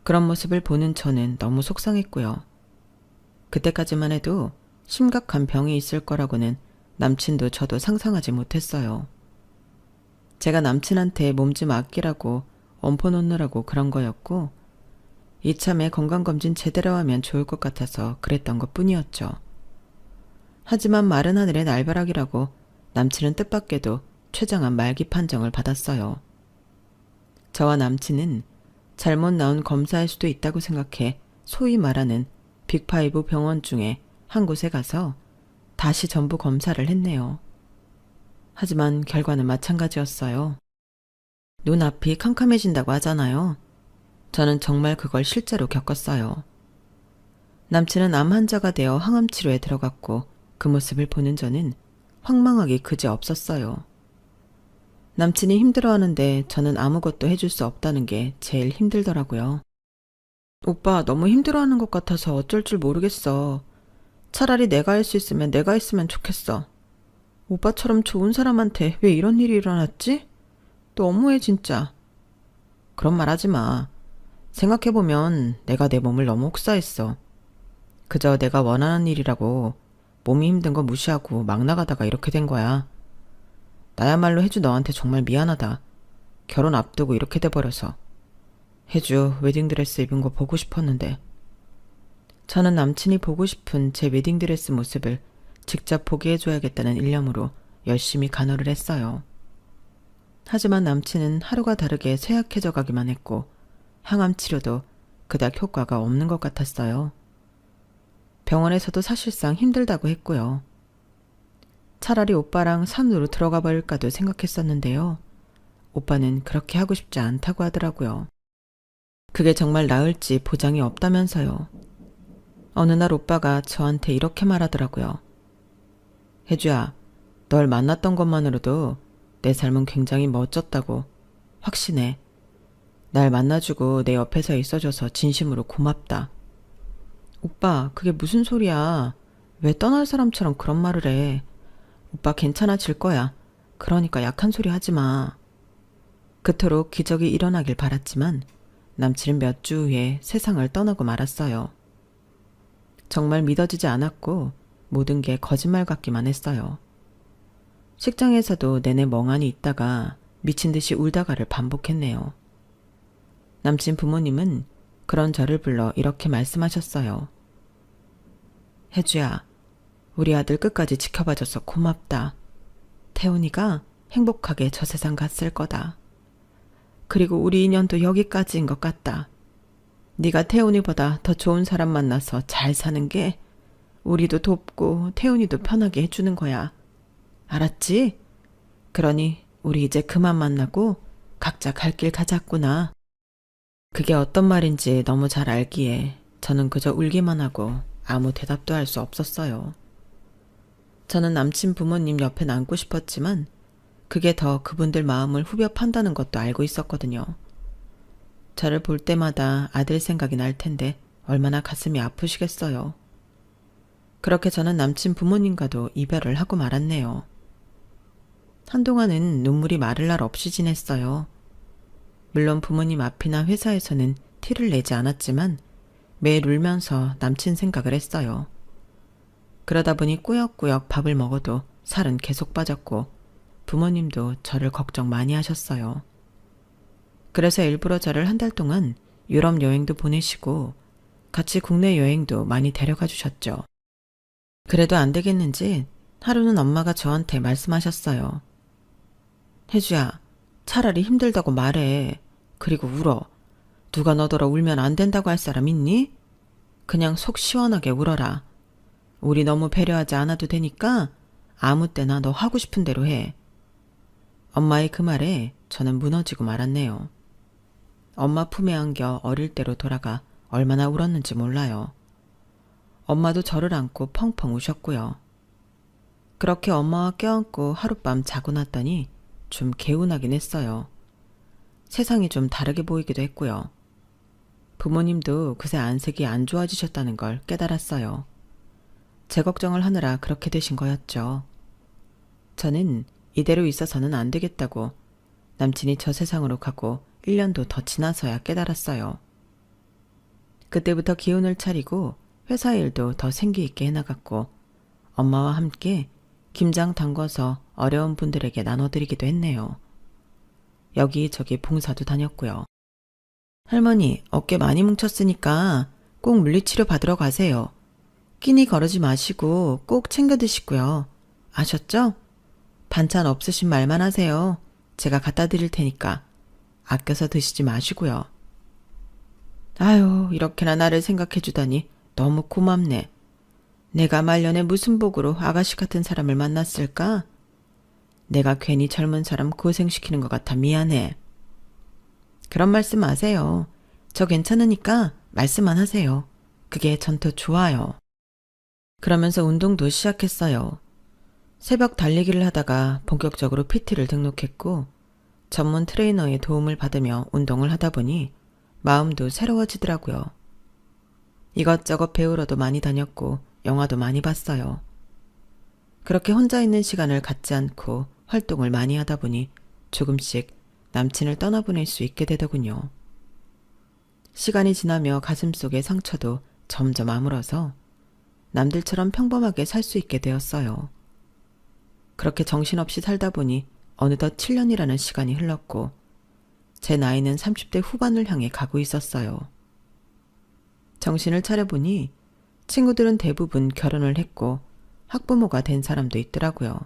그런 모습을 보는 저는 너무 속상했고요. 그때까지만 해도 심각한 병이 있을 거라고는 남친도 저도 상상하지 못했어요. 제가 남친한테 몸 좀 아끼라고 엄포 놓느라고 그런 거였고 이참에 건강검진 제대로 하면 좋을 것 같아서 그랬던 것 뿐이었죠. 하지만 마른 하늘의 날벼락이라고 남친은 뜻밖에도 췌장암 말기 판정을 받았어요. 저와 남친은 잘못 나온 검사일 수도 있다고 생각해 소위 말하는 빅5 병원 중에 한 곳에 가서 다시 전부 검사를 했네요. 하지만 결과는 마찬가지였어요. 눈앞이 캄캄해진다고 하잖아요. 저는 정말 그걸 실제로 겪었어요. 남친은 암 환자가 되어 항암 치료에 들어갔고 그 모습을 보는 저는 황망하기 그지없었어요. 남친이 힘들어하는데 저는 아무것도 해줄 수 없다는 게 제일 힘들더라고요. 오빠 너무 힘들어하는 것 같아서 어쩔 줄 모르겠어. 차라리 내가 할 수 있으면 내가 했으면 좋겠어. 오빠처럼 좋은 사람한테 왜 이런 일이 일어났지? 너무해 진짜. 그런 말 하지 마. 생각해보면 내가 내 몸을 너무 혹사했어. 그저 내가 원하는 일이라고 몸이 힘든 거 무시하고 막 나가다가 이렇게 된 거야. 나야말로 혜주 너한테 정말 미안하다. 결혼 앞두고 이렇게 돼버려서. 혜주 웨딩드레스 입은 거 보고 싶었는데. 저는 남친이 보고 싶은 제 웨딩드레스 모습을 직접 보게 해줘야겠다는 일념으로 열심히 간호를 했어요. 하지만 남친은 하루가 다르게 쇠약해져 가기만 했고 항암 치료도 그닥 효과가 없는 것 같았어요. 병원에서도 사실상 힘들다고 했고요. 차라리 오빠랑 산으로 들어가 버릴까도 생각했었는데요. 오빠는 그렇게 하고 싶지 않다고 하더라고요. 그게 정말 나을지 보장이 없다면서요. 어느 날 오빠가 저한테 이렇게 말하더라고요. 혜주야, 널 만났던 것만으로도 내 삶은 굉장히 멋졌다고 확신해. 날 만나주고 내 옆에서 있어줘서 진심으로 고맙다. 오빠, 그게 무슨 소리야. 왜 떠날 사람처럼 그런 말을 해. 오빠 괜찮아질 거야. 그러니까 약한 소리 하지 마. 그토록 기적이 일어나길 바랐지만 남친은 몇 주 후에 세상을 떠나고 말았어요. 정말 믿어지지 않았고 모든 게 거짓말 같기만 했어요. 식장에서도 내내 멍하니 있다가 미친 듯이 울다가를 반복했네요. 남친 부모님은 그런 저를 불러 이렇게 말씀하셨어요. 혜주야, 우리 아들 끝까지 지켜봐줘서 고맙다. 태훈이가 행복하게 저 세상 갔을 거다. 그리고 우리 인연도 여기까지인 것 같다. 네가 태훈이보다 더 좋은 사람 만나서 잘 사는 게 우리도 돕고 태훈이도 편하게 해주는 거야. 알았지? 그러니 우리 이제 그만 만나고 각자 갈 길 가자꾸나. 그게 어떤 말인지 너무 잘 알기에 저는 그저 울기만 하고 아무 대답도 할 수 없었어요. 저는 남친 부모님 옆에 남고 싶었지만 그게 더 그분들 마음을 후벼 판다는 것도 알고 있었거든요. 저를 볼 때마다 아들 생각이 날 텐데 얼마나 가슴이 아프시겠어요. 그렇게 저는 남친 부모님과도 이별을 하고 말았네요. 한동안은 눈물이 마를 날 없이 지냈어요. 물론 부모님 앞이나 회사에서는 티를 내지 않았지만 매일 울면서 남친 생각을 했어요. 그러다 보니 꾸역꾸역 밥을 먹어도 살은 계속 빠졌고 부모님도 저를 걱정 많이 하셨어요. 그래서 일부러 저를 한 달 동안 유럽 여행도 보내시고 같이 국내 여행도 많이 데려가 주셨죠. 그래도 안 되겠는지 하루는 엄마가 저한테 말씀하셨어요. 혜주야, 차라리 힘들다고 말해. 그리고 울어. 누가 너더러 울면 안 된다고 할 사람 있니? 그냥 속 시원하게 울어라. 우리 너무 배려하지 않아도 되니까 아무 때나 너 하고 싶은 대로 해. 엄마의 그 말에 저는 무너지고 말았네요. 엄마 품에 안겨 어릴 때로 돌아가 얼마나 울었는지 몰라요. 엄마도 저를 안고 펑펑 우셨고요. 그렇게 엄마와 껴안고 하룻밤 자고 났더니 좀 개운하긴 했어요. 세상이 좀 다르게 보이기도 했고요. 부모님도 그새 안색이 안 좋아지셨다는 걸 깨달았어요. 제 걱정을 하느라 그렇게 되신 거였죠. 저는 이대로 있어서는 안 되겠다고 남친이 저 세상으로 가고 1년도 더 지나서야 깨달았어요. 그때부터 기운을 차리고 회사 일도 더 생기 있게 해나갔고 엄마와 함께 김장 담궈서 어려운 분들에게 나눠드리기도 했네요. 여기저기 봉사도 다녔고요. 할머니, 어깨 많이 뭉쳤으니까 꼭 물리치료 받으러 가세요. 끼니 거르지 마시고 꼭 챙겨 드시고요. 아셨죠? 반찬 없으신 말만 하세요. 제가 갖다 드릴 테니까 아껴서 드시지 마시고요. 아유, 이렇게나 나를 생각해 주다니 너무 고맙네. 내가 말년에 무슨 복으로 아가씨 같은 사람을 만났을까? 내가 괜히 젊은 사람 고생시키는 것 같아 미안해. 그런 말씀 마세요. 저 괜찮으니까 말씀만 하세요. 그게 전 더 좋아요. 그러면서 운동도 시작했어요. 새벽 달리기를 하다가 본격적으로 PT를 등록했고 전문 트레이너의 도움을 받으며 운동을 하다 보니 마음도 새로워지더라고요. 이것저것 배우러도 많이 다녔고 영화도 많이 봤어요. 그렇게 혼자 있는 시간을 갖지 않고 활동을 많이 하다 보니 조금씩 남친을 떠나보낼 수 있게 되더군요. 시간이 지나며 가슴속의 상처도 점점 아물어서 남들처럼 평범하게 살 수 있게 되었어요. 그렇게 정신없이 살다 보니 어느덧 7년이라는 시간이 흘렀고 제 나이는 30대 후반을 향해 가고 있었어요. 정신을 차려보니 친구들은 대부분 결혼을 했고 학부모가 된 사람도 있더라고요.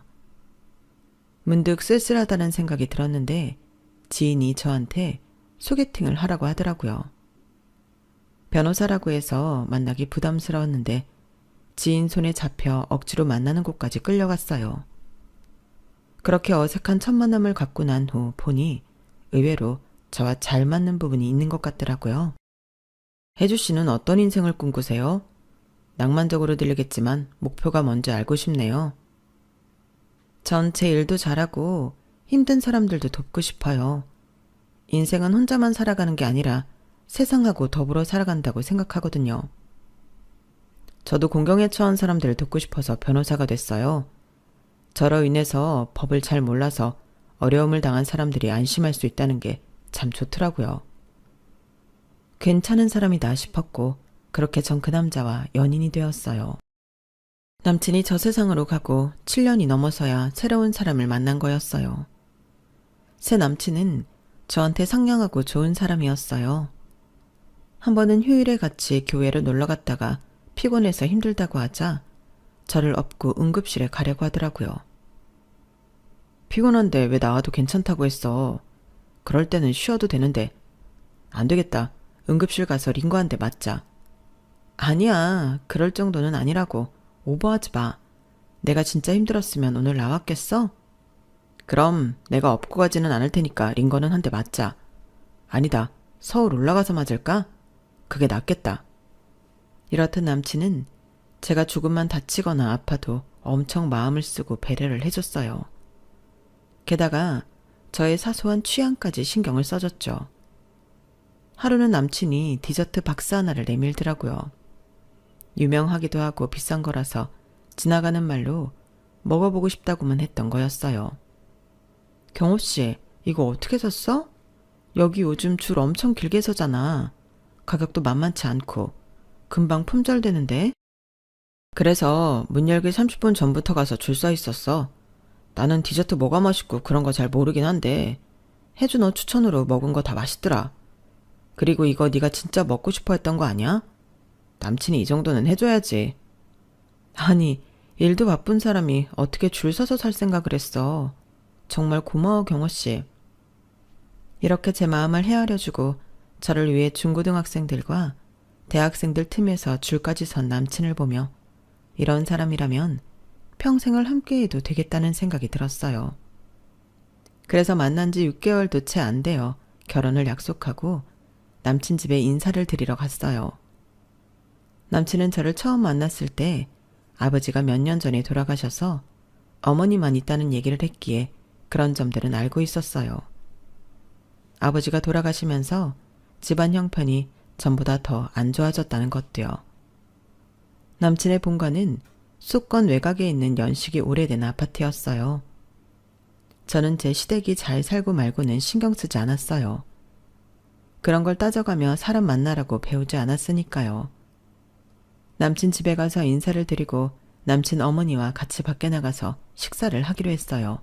문득 쓸쓸하다는 생각이 들었는데 지인이 저한테 소개팅을 하라고 하더라고요. 변호사라고 해서 만나기 부담스러웠는데 지인 손에 잡혀 억지로 만나는 곳까지 끌려갔어요. 그렇게 어색한 첫 만남을 갖고 난 후 보니 의외로 저와 잘 맞는 부분이 있는 것 같더라고요. 혜주 씨는 어떤 인생을 꿈꾸세요? 낭만적으로 들리겠지만 목표가 뭔지 알고 싶네요. 전 제 일도 잘하고 힘든 사람들도 돕고 싶어요. 인생은 혼자만 살아가는 게 아니라 세상하고 더불어 살아간다고 생각하거든요. 저도 공경에 처한 사람들을 돕고 싶어서 변호사가 됐어요. 저로 인해서 법을 잘 몰라서 어려움을 당한 사람들이 안심할 수 있다는 게 참 좋더라고요. 괜찮은 사람이다 싶었고 그렇게 전 그 남자와 연인이 되었어요. 남친이 저 세상으로 가고 7년이 넘어서야 새로운 사람을 만난 거였어요. 새 남친은 저한테 상냥하고 좋은 사람이었어요. 한 번은 휴일에 같이 교회를 놀러 갔다가 피곤해서 힘들다고 하자 저를 업고 응급실에 가려고 하더라고요. 피곤한데 왜 나와도 괜찮다고 했어. 그럴 때는 쉬어도 되는데. 안 되겠다. 응급실 가서 링거 한 대 맞자. 아니야. 그럴 정도는 아니라고. 오버하지 마. 내가 진짜 힘들었으면 오늘 나왔겠어? 그럼 내가 업고 가지는 않을 테니까 링거는 한 대 맞자. 아니다. 서울 올라가서 맞을까? 그게 낫겠다. 이렇듯 남친은 제가 조금만 다치거나 아파도 엄청 마음을 쓰고 배려를 해줬어요. 게다가 저의 사소한 취향까지 신경을 써줬죠. 하루는 남친이 디저트 박스 하나를 내밀더라고요. 유명하기도 하고 비싼 거라서 지나가는 말로 먹어보고 싶다고만 했던 거였어요. 경호씨, 이거 어떻게 샀어? 여기 요즘 줄 엄청 길게 서잖아. 가격도 만만치 않고 금방 품절되는데? 그래서 문 열기 30분 전부터 가서 줄 서 있었어. 나는 디저트 뭐가 맛있고 그런 거 잘 모르긴 한데 혜주 너 추천으로 먹은 거 다 맛있더라. 그리고 이거 네가 진짜 먹고 싶어 했던 거 아니야? 남친이 이 정도는 해줘야지. 아니, 일도 바쁜 사람이 어떻게 줄 서서 살 생각을 했어. 정말 고마워 경호씨. 이렇게 제 마음을 헤아려주고 저를 위해 중고등학생들과 대학생들 틈에서 줄까지 선 남친을 보며 이런 사람이라면 평생을 함께해도 되겠다는 생각이 들었어요. 그래서 만난 지 6개월도 채 안 되어 결혼을 약속하고 남친 집에 인사를 드리러 갔어요. 남친은 저를 처음 만났을 때 아버지가 몇 년 전에 돌아가셔서 어머니만 있다는 얘기를 했기에 그런 점들은 알고 있었어요. 아버지가 돌아가시면서 집안 형편이 전보다 더 안 좋아졌다는 것도요. 남친의 본가는 수도권 외곽에 있는 연식이 오래된 아파트였어요. 저는 제 시댁이 잘 살고 말고는 신경 쓰지 않았어요. 그런 걸 따져가며 사람 만나라고 배우지 않았으니까요. 남친 집에 가서 인사를 드리고 남친 어머니와 같이 밖에 나가서 식사를 하기로 했어요.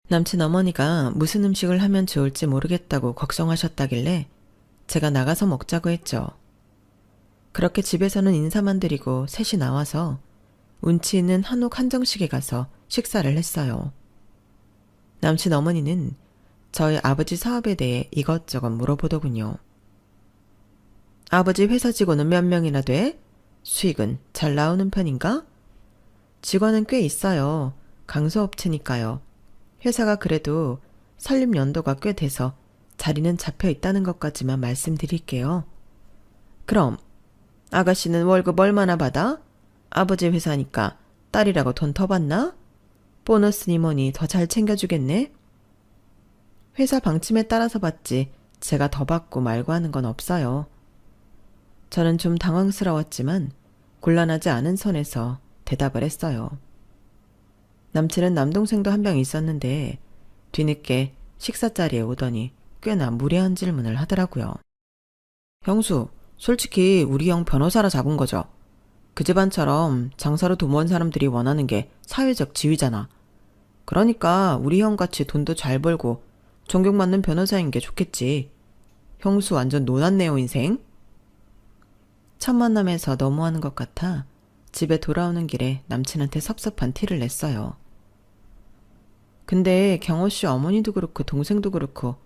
남친 어머니가 무슨 음식을 하면 좋을지 모르겠다고 걱정하셨다길래 제가 나가서 먹자고 했죠. 그렇게 집에서는 인사만 드리고 셋이 나와서 운치 있는 한옥 한정식에 가서 식사를 했어요. 남친 어머니는 저희 아버지 사업에 대해 이것저것 물어보더군요. 아버지 회사 직원은 몇 명이나 돼? 수익은 잘 나오는 편인가? 직원은 꽤 있어요. 강소업체니까요. 회사가 그래도 설립 연도가 꽤 돼서 자리는 잡혀 있다는 것까지만 말씀드릴게요. 그럼 아가씨는 월급 얼마나 받아? 아버지 회사니까 딸이라고 돈 더 받나? 보너스니 뭐니 더 잘 챙겨주겠네? 회사 방침에 따라서 받지 제가 더 받고 말고 하는 건 없어요. 저는 좀 당황스러웠지만 곤란하지 않은 선에서 대답을 했어요. 남친은 남동생도 한 명 있었는데 뒤늦게 식사 자리에 오더니 꽤나 무례한 질문을 하더라고요. 형수, 솔직히 우리 형 변호사라 잡은 거죠. 그 집안처럼 장사로 돈 번 사람들이 원하는 게 사회적 지위잖아. 그러니까 우리 형같이 돈도 잘 벌고 존경받는 변호사인 게 좋겠지. 형수 완전 노났네요, 인생. 첫 만남에서 너무하는 것 같아 집에 돌아오는 길에 남친한테 섭섭한 티를 냈어요. 근데 경호씨 어머니도 그렇고 동생도 그렇고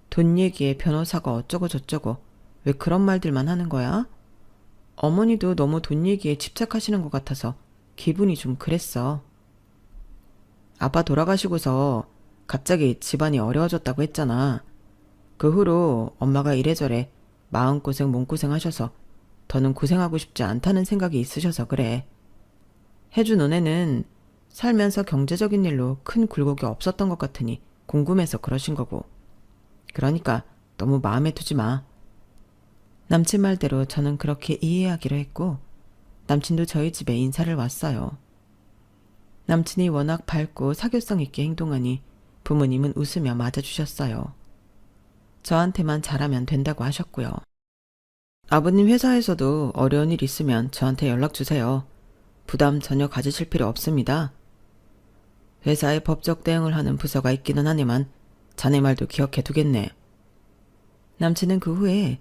돈 얘기에 변호사가 어쩌고 저쩌고 왜 그런 말들만 하는 거야? 어머니도 너무 돈 얘기에 집착하시는 것 같아서 기분이 좀 그랬어. 아빠 돌아가시고서 갑자기 집안이 어려워졌다고 했잖아. 그 후로 엄마가 이래저래 마음고생 몸고생 하셔서 더는 고생하고 싶지 않다는 생각이 있으셔서 그래. 혜주 너네는 살면서 경제적인 일로 큰 굴곡이 없었던 것 같으니 궁금해서 그러신 거고. 그러니까 너무 마음에 두지 마. 남친 말대로 저는 그렇게 이해하기로 했고 남친도 저희 집에 인사를 왔어요. 남친이 워낙 밝고 사교성 있게 행동하니 부모님은 웃으며 맞아주셨어요. 저한테만 잘하면 된다고 하셨고요. 아버님 회사에서도 어려운 일 있으면 저한테 연락 주세요. 부담 전혀 가지실 필요 없습니다. 회사에 법적 대응을 하는 부서가 있기는 하니만 자네 말도 기억해 두겠네. 남친은 그 후에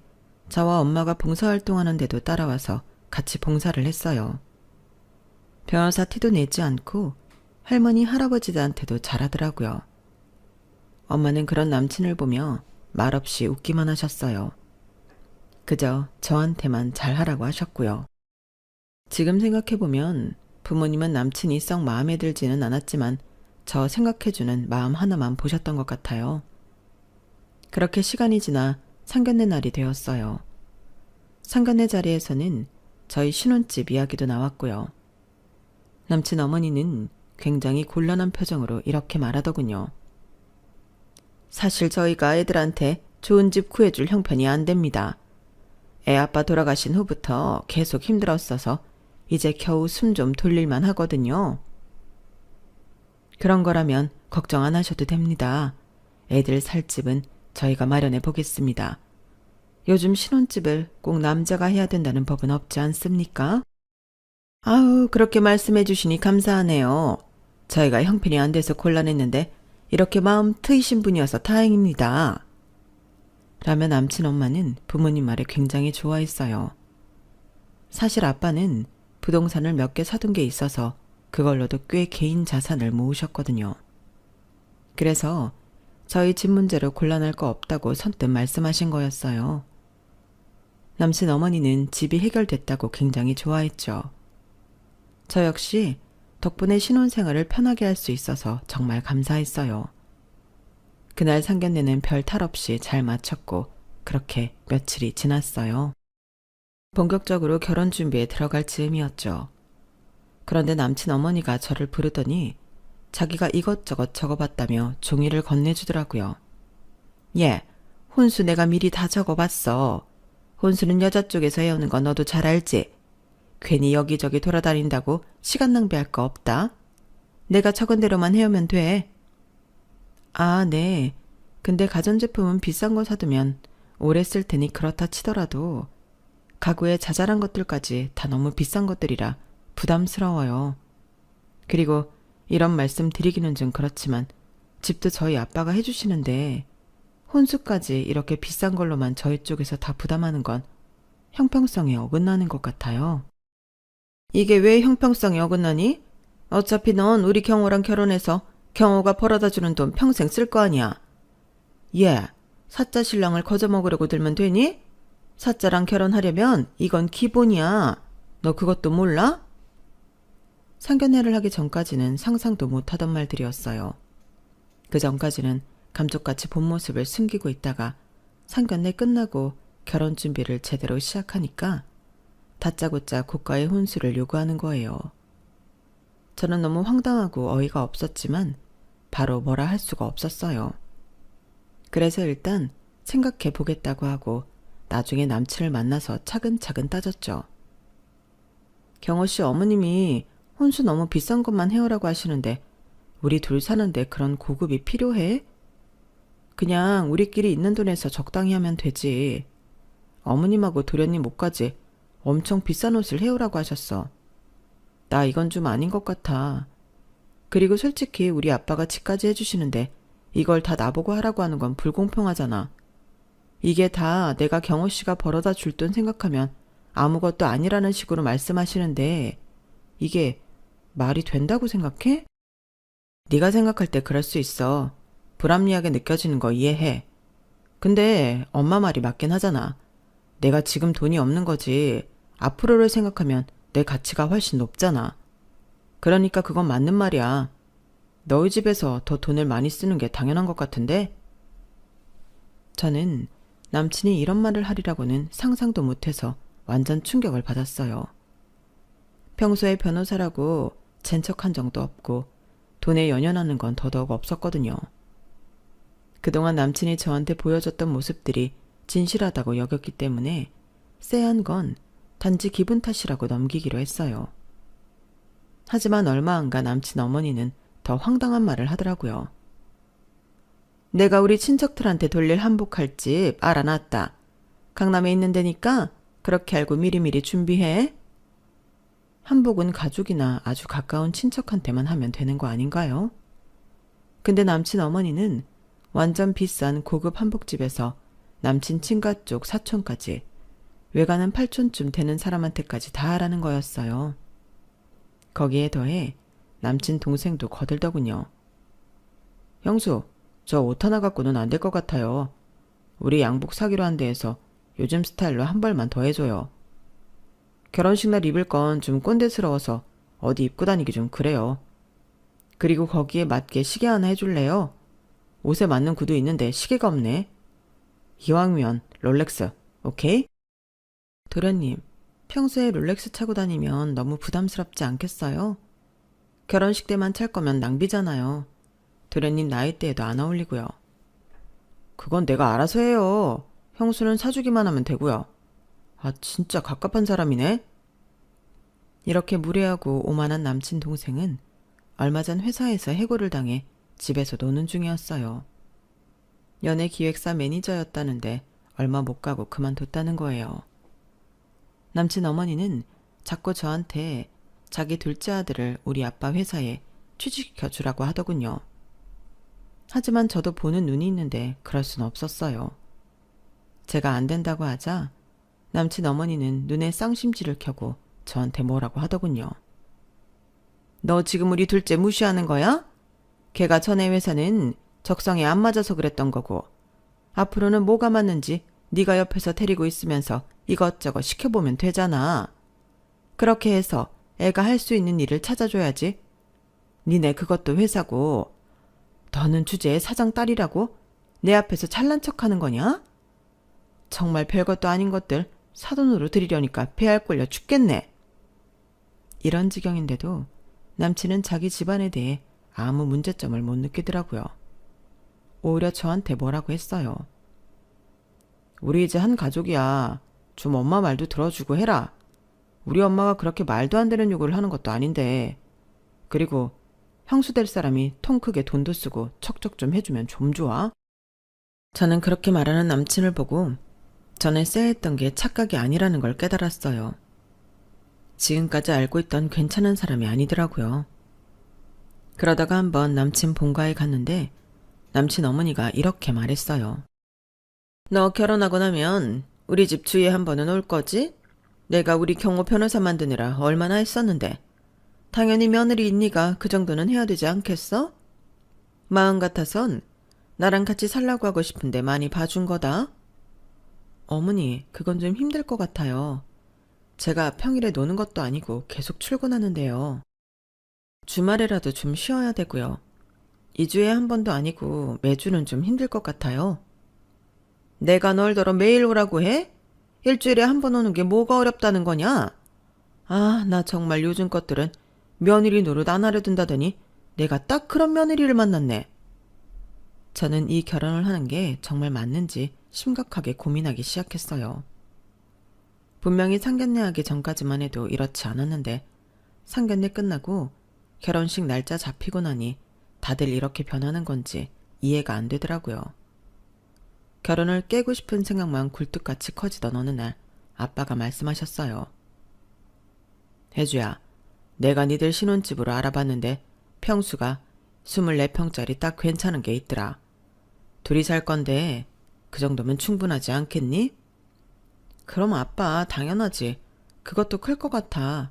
저와 엄마가 봉사활동하는데도 따라와서 같이 봉사를 했어요. 변호사 티도 내지 않고 할머니 할아버지들한테도 잘하더라고요. 엄마는 그런 남친을 보며 말없이 웃기만 하셨어요. 그저 저한테만 잘하라고 하셨고요. 지금 생각해보면 부모님은 남친이 썩 마음에 들지는 않았지만 저 생각해주는 마음 하나만 보셨던 것 같아요. 그렇게 시간이 지나 상견례 날이 되었어요. 상견례 자리에서는 저희 신혼집 이야기도 나왔고요. 남친 어머니는 굉장히 곤란한 표정으로 이렇게 말하더군요. 사실 저희가 애들한테 좋은 집 구해줄 형편이 안 됩니다. 애 아빠 돌아가신 후부터 계속 힘들었어서 이제 겨우 숨 좀 돌릴만 하거든요. 그런 거라면 걱정 안 하셔도 됩니다. 애들 살 집은 저희가 마련해 보겠습니다. 요즘 신혼집을 꼭 남자가 해야 된다는 법은 없지 않습니까? 아우, 그렇게 말씀해 주시니 감사하네요. 저희가 형편이 안 돼서 곤란했는데 이렇게 마음 트이신 분이어서 다행입니다. 라며 남친 엄마는 부모님 말에 굉장히 좋아했어요. 사실 아빠는 부동산을 몇 개 사둔 게 있어서 그걸로도 꽤 개인 자산을 모으셨거든요. 그래서 저희 집 문제로 곤란할 거 없다고 선뜻 말씀하신 거였어요. 남친 어머니는 집이 해결됐다고 굉장히 좋아했죠. 저 역시 덕분에 신혼생활을 편하게 할 수 있어서 정말 감사했어요. 그날 상견례는 별 탈 없이 잘 마쳤고 그렇게 며칠이 지났어요. 본격적으로 결혼 준비에 들어갈 즈음이었죠. 그런데 남친 어머니가 저를 부르더니 자기가 이것저것 적어봤다며 종이를 건네주더라고요. 예, 혼수 내가 미리 다 적어봤어. 혼수는 여자 쪽에서 해오는 건 너도 잘 알지? 괜히 여기저기 돌아다닌다고 시간 낭비할 거 없다. 내가 적은 대로만 해오면 돼. 아, 네. 근데 가전제품은 비싼 거 사두면 오래 쓸 테니 그렇다 치더라도 가구에 자잘한 것들까지 다 너무 비싼 것들이라 부담스러워요. 그리고 이런 말씀 드리기는 좀 그렇지만 집도 저희 아빠가 해주시는데 혼수까지 이렇게 비싼 걸로만 저희 쪽에서 다 부담하는 건 형평성에 어긋나는 것 같아요. 이게 왜 형평성에 어긋나니? 어차피 넌 우리 경호랑 결혼해서 경호가 벌어다 주는 돈 평생 쓸 거 아니야. 얘, 사짜 신랑을 거저먹으려고 들면 되니? 사짜랑 결혼하려면 이건 기본이야. 너 그것도 몰라? 상견례를 하기 전까지는 상상도 못하던 말들이었어요. 그 전까지는 감쪽같이 본 모습을 숨기고 있다가 상견례 끝나고 결혼 준비를 제대로 시작하니까 다짜고짜 고가의 혼수를 요구하는 거예요. 저는 너무 황당하고 어이가 없었지만 바로 뭐라 할 수가 없었어요. 그래서 일단 생각해 보겠다고 하고 나중에 남친을 만나서 차근차근 따졌죠. 경호씨 어머님이 혼수 너무 비싼 것만 해오라고 하시는데 우리 둘 사는데 그런 고급이 필요해? 그냥 우리끼리 있는 돈에서 적당히 하면 되지. 어머님하고 도련님 옷까지 엄청 비싼 옷을 해오라고 하셨어. 나 이건 좀 아닌 것 같아. 그리고 솔직히 우리 아빠가 집까지 해주시는데 이걸 다 나보고 하라고 하는 건 불공평하잖아. 이게 다 내가 경호씨가 벌어다 줄 돈 생각하면 아무것도 아니라는 식으로 말씀하시는데 이게 말이 된다고 생각해? 네가 생각할 때 그럴 수 있어. 불합리하게 느껴지는 거 이해해. 근데 엄마 말이 맞긴 하잖아. 내가 지금 돈이 없는 거지. 앞으로를 생각하면 내 가치가 훨씬 높잖아. 그러니까 그건 맞는 말이야. 너희 집에서 더 돈을 많이 쓰는 게 당연한 것 같은데? 저는 남친이 이런 말을 하리라고는 상상도 못해서 완전 충격을 받았어요. 평소에 변호사라고 젠척한 적도 없고 돈에 연연하는 건 더더욱 없었거든요. 그동안 남친이 저한테 보여줬던 모습들이 진실하다고 여겼기 때문에 쎄한 건 단지 기분 탓이라고 넘기기로 했어요. 하지만 얼마 안 가 남친 어머니는 더 황당한 말을 하더라고요. 내가 우리 친척들한테 돌릴 한복할 집 알아놨다. 강남에 있는 데니까 그렇게 알고 미리미리 준비해. 한복은 가족이나 아주 가까운 친척한테만 하면 되는 거 아닌가요? 근데 남친 어머니는 완전 비싼 고급 한복집에서 남친 친가 쪽 사촌까지 외가는 8촌쯤 되는 사람한테까지 다 하라는 거였어요. 거기에 더해 남친 동생도 거들더군요. 형수, 저 옷 하나 갖고는 안 될 것 같아요. 우리 양복 사기로 한 데에서 요즘 스타일로 한 벌만 더 해줘요. 결혼식 날 입을 건 좀 꼰대스러워서 어디 입고 다니기 좀 그래요. 그리고 거기에 맞게 시계 하나 해줄래요? 옷에 맞는 구두 있는데 시계가 없네. 이왕이면 롤렉스, 오케이? 도련님, 평소에 롤렉스 차고 다니면 너무 부담스럽지 않겠어요? 결혼식 때만 찰 거면 낭비잖아요. 도련님 나이대에도 안 어울리고요. 그건 내가 알아서 해요. 형수는 사주기만 하면 되고요. 아, 진짜 갑갑한 사람이네. 이렇게 무례하고 오만한 남친 동생은 얼마 전 회사에서 해고를 당해 집에서 노는 중이었어요. 연예기획사 매니저였다는데 얼마 못 가고 그만뒀다는 거예요. 남친 어머니는 자꾸 저한테 자기 둘째 아들을 우리 아빠 회사에 취직시켜 주라고 하더군요. 하지만 저도 보는 눈이 있는데 그럴 순 없었어요. 제가 안 된다고 하자 남친 어머니는 눈에 쌍심지를 켜고 저한테 뭐라고 하더군요. 너 지금 우리 둘째 무시하는 거야? 걔가 전에 회사는 적성에 안 맞아서 그랬던 거고 앞으로는 뭐가 맞는지 네가 옆에서 데리고 있으면서 이것저것 시켜보면 되잖아. 그렇게 해서 애가 할 수 있는 일을 찾아줘야지. 니네 그것도 회사고 너는 주제의 사장 딸이라고 내 앞에서 잘난 척하는 거냐? 정말 별것도 아닌 것들 사돈으로 드리려니까 배알 꼴려 죽겠네. 이런 지경인데도 남친은 자기 집안에 대해 아무 문제점을 못 느끼더라고요. 오히려 저한테 뭐라고 했어요. 우리 이제 한 가족이야. 좀 엄마 말도 들어주고 해라. 우리 엄마가 그렇게 말도 안 되는 요구를 하는 것도 아닌데. 그리고 형수 될 사람이 통 크게 돈도 쓰고 척척 좀 해주면 좀 좋아. 저는 그렇게 말하는 남친을 보고 전에 쎄했던 게 착각이 아니라는 걸 깨달았어요. 지금까지 알고 있던 괜찮은 사람이 아니더라고요. 그러다가 한번 남친 본가에 갔는데 남친 어머니가 이렇게 말했어요. 너 결혼하고 나면 우리 집 주위에 한 번은 올 거지? 내가 우리 경호 변호사 만드느라 얼마나 했었는데. 당연히 며느리 있니가 그 정도는 해야 되지 않겠어? 마음 같아선 나랑 같이 살라고 하고 싶은데 많이 봐준 거다. 어머니, 그건 좀 힘들 것 같아요. 제가 평일에 노는 것도 아니고 계속 출근하는데요. 주말에라도 좀 쉬어야 되고요. 2주에 한 번도 아니고 매주는 좀 힘들 것 같아요. 내가 널더러 매일 오라고 해? 일주일에 한 번 오는 게 뭐가 어렵다는 거냐? 아, 나 정말 요즘 것들은 며느리 노릇 안 하려 든다더니 내가 딱 그런 며느리를 만났네. 저는 이 결혼을 하는 게 정말 맞는지 심각하게 고민하기 시작했어요. 분명히 상견례 하기 전까지만 해도 이렇지 않았는데 상견례 끝나고 결혼식 날짜 잡히고 나니 다들 이렇게 변하는 건지 이해가 안 되더라고요. 결혼을 깨고 싶은 생각만 굴뚝같이 커지던 어느 날 아빠가 말씀하셨어요. 혜주야, 내가 니들 신혼집으로 알아봤는데 평수가 24평짜리 딱 괜찮은 게 있더라. 둘이 살 건데 그 정도면 충분하지 않겠니? 그럼 아빠 당연하지. 그것도 클 것 같아.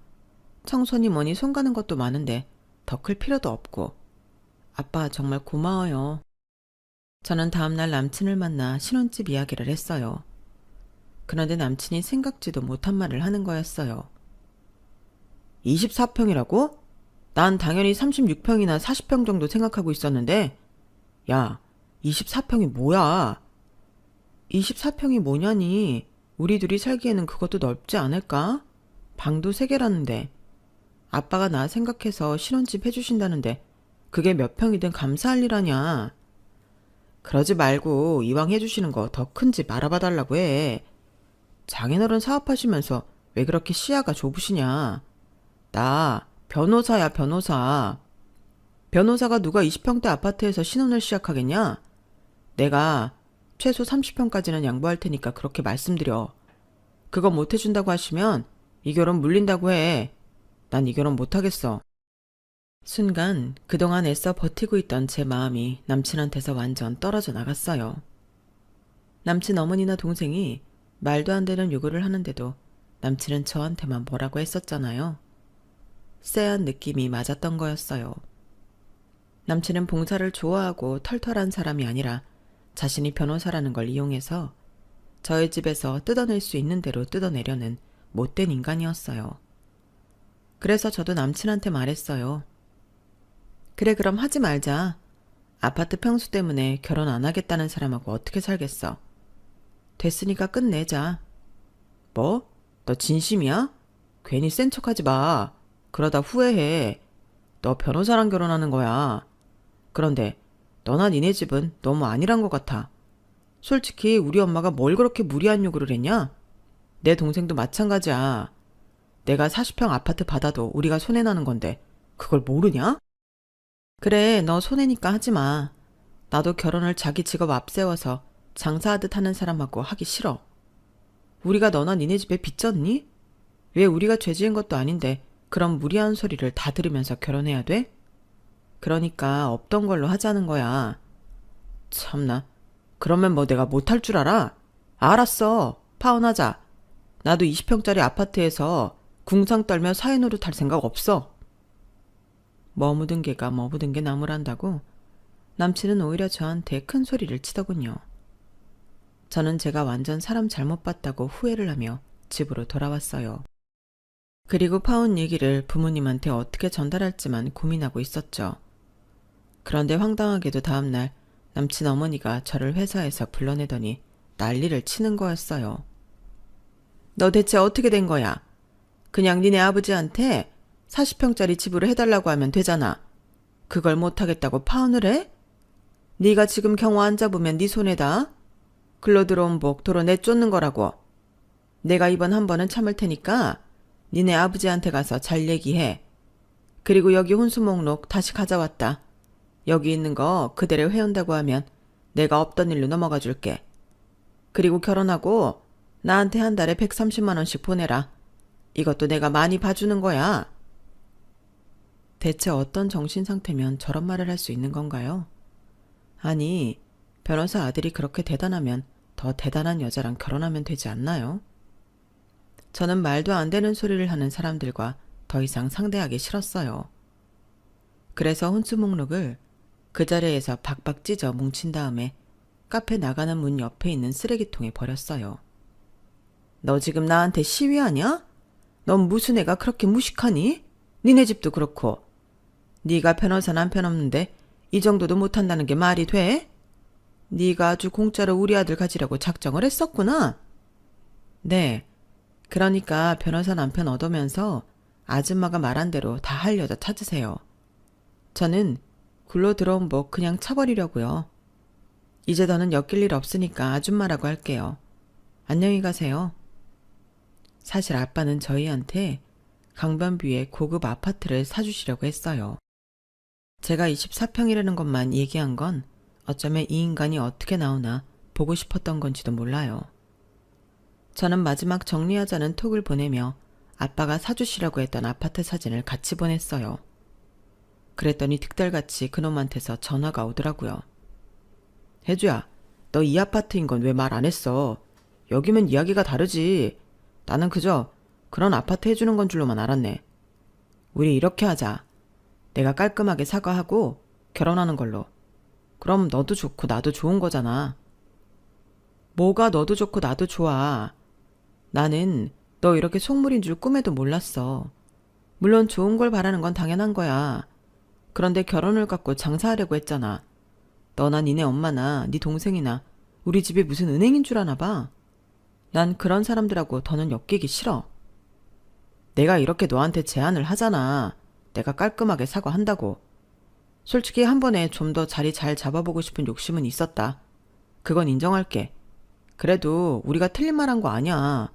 청소니 뭐니 손 가는 것도 많은데 더 클 필요도 없고. 아빠 정말 고마워요. 저는 다음날 남친을 만나 신혼집 이야기를 했어요. 그런데 남친이 생각지도 못한 말을 하는 거였어요. 24평이라고? 난 당연히 36평이나 40평 정도 생각하고 있었는데. 야, 24평이 뭐야? 24평이 뭐냐니. 우리 둘이 살기에는 그것도 넓지 않을까? 방도 3개라는데. 아빠가 나 생각해서 신혼집 해주신다는데 그게 몇 평이든 감사할 일 아냐. 그러지 말고 이왕 해주시는 거 더 큰 집 알아봐달라고 해. 장인어른 사업하시면서 왜 그렇게 시야가 좁으시냐. 나 변호사야, 변호사. 변호사가 누가 20평대 아파트에서 신혼을 시작하겠냐? 내가 최소 30평까지는 양보할 테니까 그렇게 말씀드려. 그거 못 해준다고 하시면 이 결혼 물린다고 해. 난 이 결혼 못하겠어. 순간 그동안 애써 버티고 있던 제 마음이 남친한테서 완전 떨어져 나갔어요. 남친 어머니나 동생이 말도 안 되는 요구를 하는데도 남친은 저한테만 뭐라고 했었잖아요. 쎄한 느낌이 맞았던 거였어요. 남친은 봉사를 좋아하고 털털한 사람이 아니라 자신이 변호사라는 걸 이용해서 저희 집에서 뜯어낼 수 있는 대로 뜯어내려는 못된 인간이었어요. 그래서 저도 남친한테 말했어요. 그래, 그럼 하지 말자. 아파트 평수 때문에 결혼 안 하겠다는 사람하고 어떻게 살겠어. 됐으니까 끝내자. 뭐? 너 진심이야? 괜히 센 척하지 마. 그러다 후회해. 너 변호사랑 결혼하는 거야. 그런데 너나 니네 집은 너무 아니란 것 같아. 솔직히 우리 엄마가 뭘 그렇게 무리한 요구를 했냐? 내 동생도 마찬가지야. 내가 40평 아파트 받아도 우리가 손해나는 건데 그걸 모르냐? 그래, 너 손해니까 하지 마. 나도 결혼을 자기 직업 앞세워서 장사하듯 하는 사람하고 하기 싫어. 우리가 너나 니네 집에 빚졌니? 왜 우리가 죄 지은 것도 아닌데 그런 무리한 소리를 다 들으면서 결혼해야 돼? 그러니까 없던 걸로 하자는 거야. 참나. 그러면 뭐 내가 못할 줄 알아? 알았어. 파혼하자. 나도 20평짜리 아파트에서 궁상 떨며 사회 노릇 할 생각 없어. 머무든 개가 머무든 게 나무란다고 남친은 오히려 저한테 큰 소리를 치더군요. 저는 제가 완전 사람 잘못 봤다고 후회를 하며 집으로 돌아왔어요. 그리고 파혼 얘기를 부모님한테 어떻게 전달할지만 고민하고 있었죠. 그런데 황당하게도 다음날 남친 어머니가 저를 회사에서 불러내더니 난리를 치는 거였어요. 너 대체 어떻게 된 거야? 그냥 니네 아버지한테 40평짜리 집으로 해달라고 하면 되잖아. 그걸 못하겠다고 파혼을 해? 네가 지금 경호 안 잡으면 네 손해다. 글로 들어온 복 도로 내쫓는 거라고. 내가 이번 한 번은 참을 테니까 니네 아버지한테 가서 잘 얘기해. 그리고 여기 혼수 목록 다시 가져왔다. 여기 있는 거 그대로 해온다고 하면 내가 없던 일로 넘어가 줄게. 그리고 결혼하고 나한테 한 달에 130만 원씩 보내라. 이것도 내가 많이 봐주는 거야. 대체 어떤 정신 상태면 저런 말을 할 수 있는 건가요? 아니, 변호사 아들이 그렇게 대단하면 더 대단한 여자랑 결혼하면 되지 않나요? 저는 말도 안 되는 소리를 하는 사람들과 더 이상 상대하기 싫었어요. 그래서 혼수 목록을 그 자리에서 박박 찢어 뭉친 다음에 카페 나가는 문 옆에 있는 쓰레기통에 버렸어요. 너 지금 나한테 시위하냐? 넌 무슨 애가 그렇게 무식하니? 니네 집도 그렇고. 네가 변호사 남편 없는데 이 정도도 못한다는 게 말이 돼? 네가 아주 공짜로 우리 아들 가지려고 작정을 했었구나. 네, 그러니까 변호사 남편 얻으면서 아줌마가 말한 대로 다 할 여자 찾으세요. 저는 굴러 들어온 복 그냥 차버리려고요. 이제 더는 엮일 일 없으니까 아줌마라고 할게요. 안녕히 가세요. 사실 아빠는 저희한테 강변뷰에 고급 아파트를 사주시려고 했어요. 제가 24평이라는 것만 얘기한 건 어쩌면 이 인간이 어떻게 나오나 보고 싶었던 건지도 몰라요. 저는 마지막 정리하자는 톡을 보내며 아빠가 사주시라고 했던 아파트 사진을 같이 보냈어요. 그랬더니 득달같이 그놈한테서 전화가 오더라고요. 혜주야, 너 이 아파트인 건 왜 말 안 했어? 여기면 이야기가 다르지. 나는 그저 그런 아파트 해주는 건 줄로만 알았네. 우리 이렇게 하자. 내가 깔끔하게 사과하고 결혼하는 걸로. 그럼 너도 좋고 나도 좋은 거잖아. 뭐가 너도 좋고 나도 좋아. 나는 너 이렇게 속물인 줄 꿈에도 몰랐어. 물론 좋은 걸 바라는 건 당연한 거야. 그런데 결혼을 갖고 장사하려고 했잖아. 너나 니네 엄마나 네 동생이나 우리 집이 무슨 은행인 줄 아나 봐. 난 그런 사람들하고 더는 엮이기 싫어. 내가 이렇게 너한테 제안을 하잖아. 내가 깔끔하게 사과한다고. 솔직히 한 번에 좀 더 자리 잘 잡아보고 싶은 욕심은 있었다. 그건 인정할게. 그래도 우리가 틀린 말 한 거 아니야.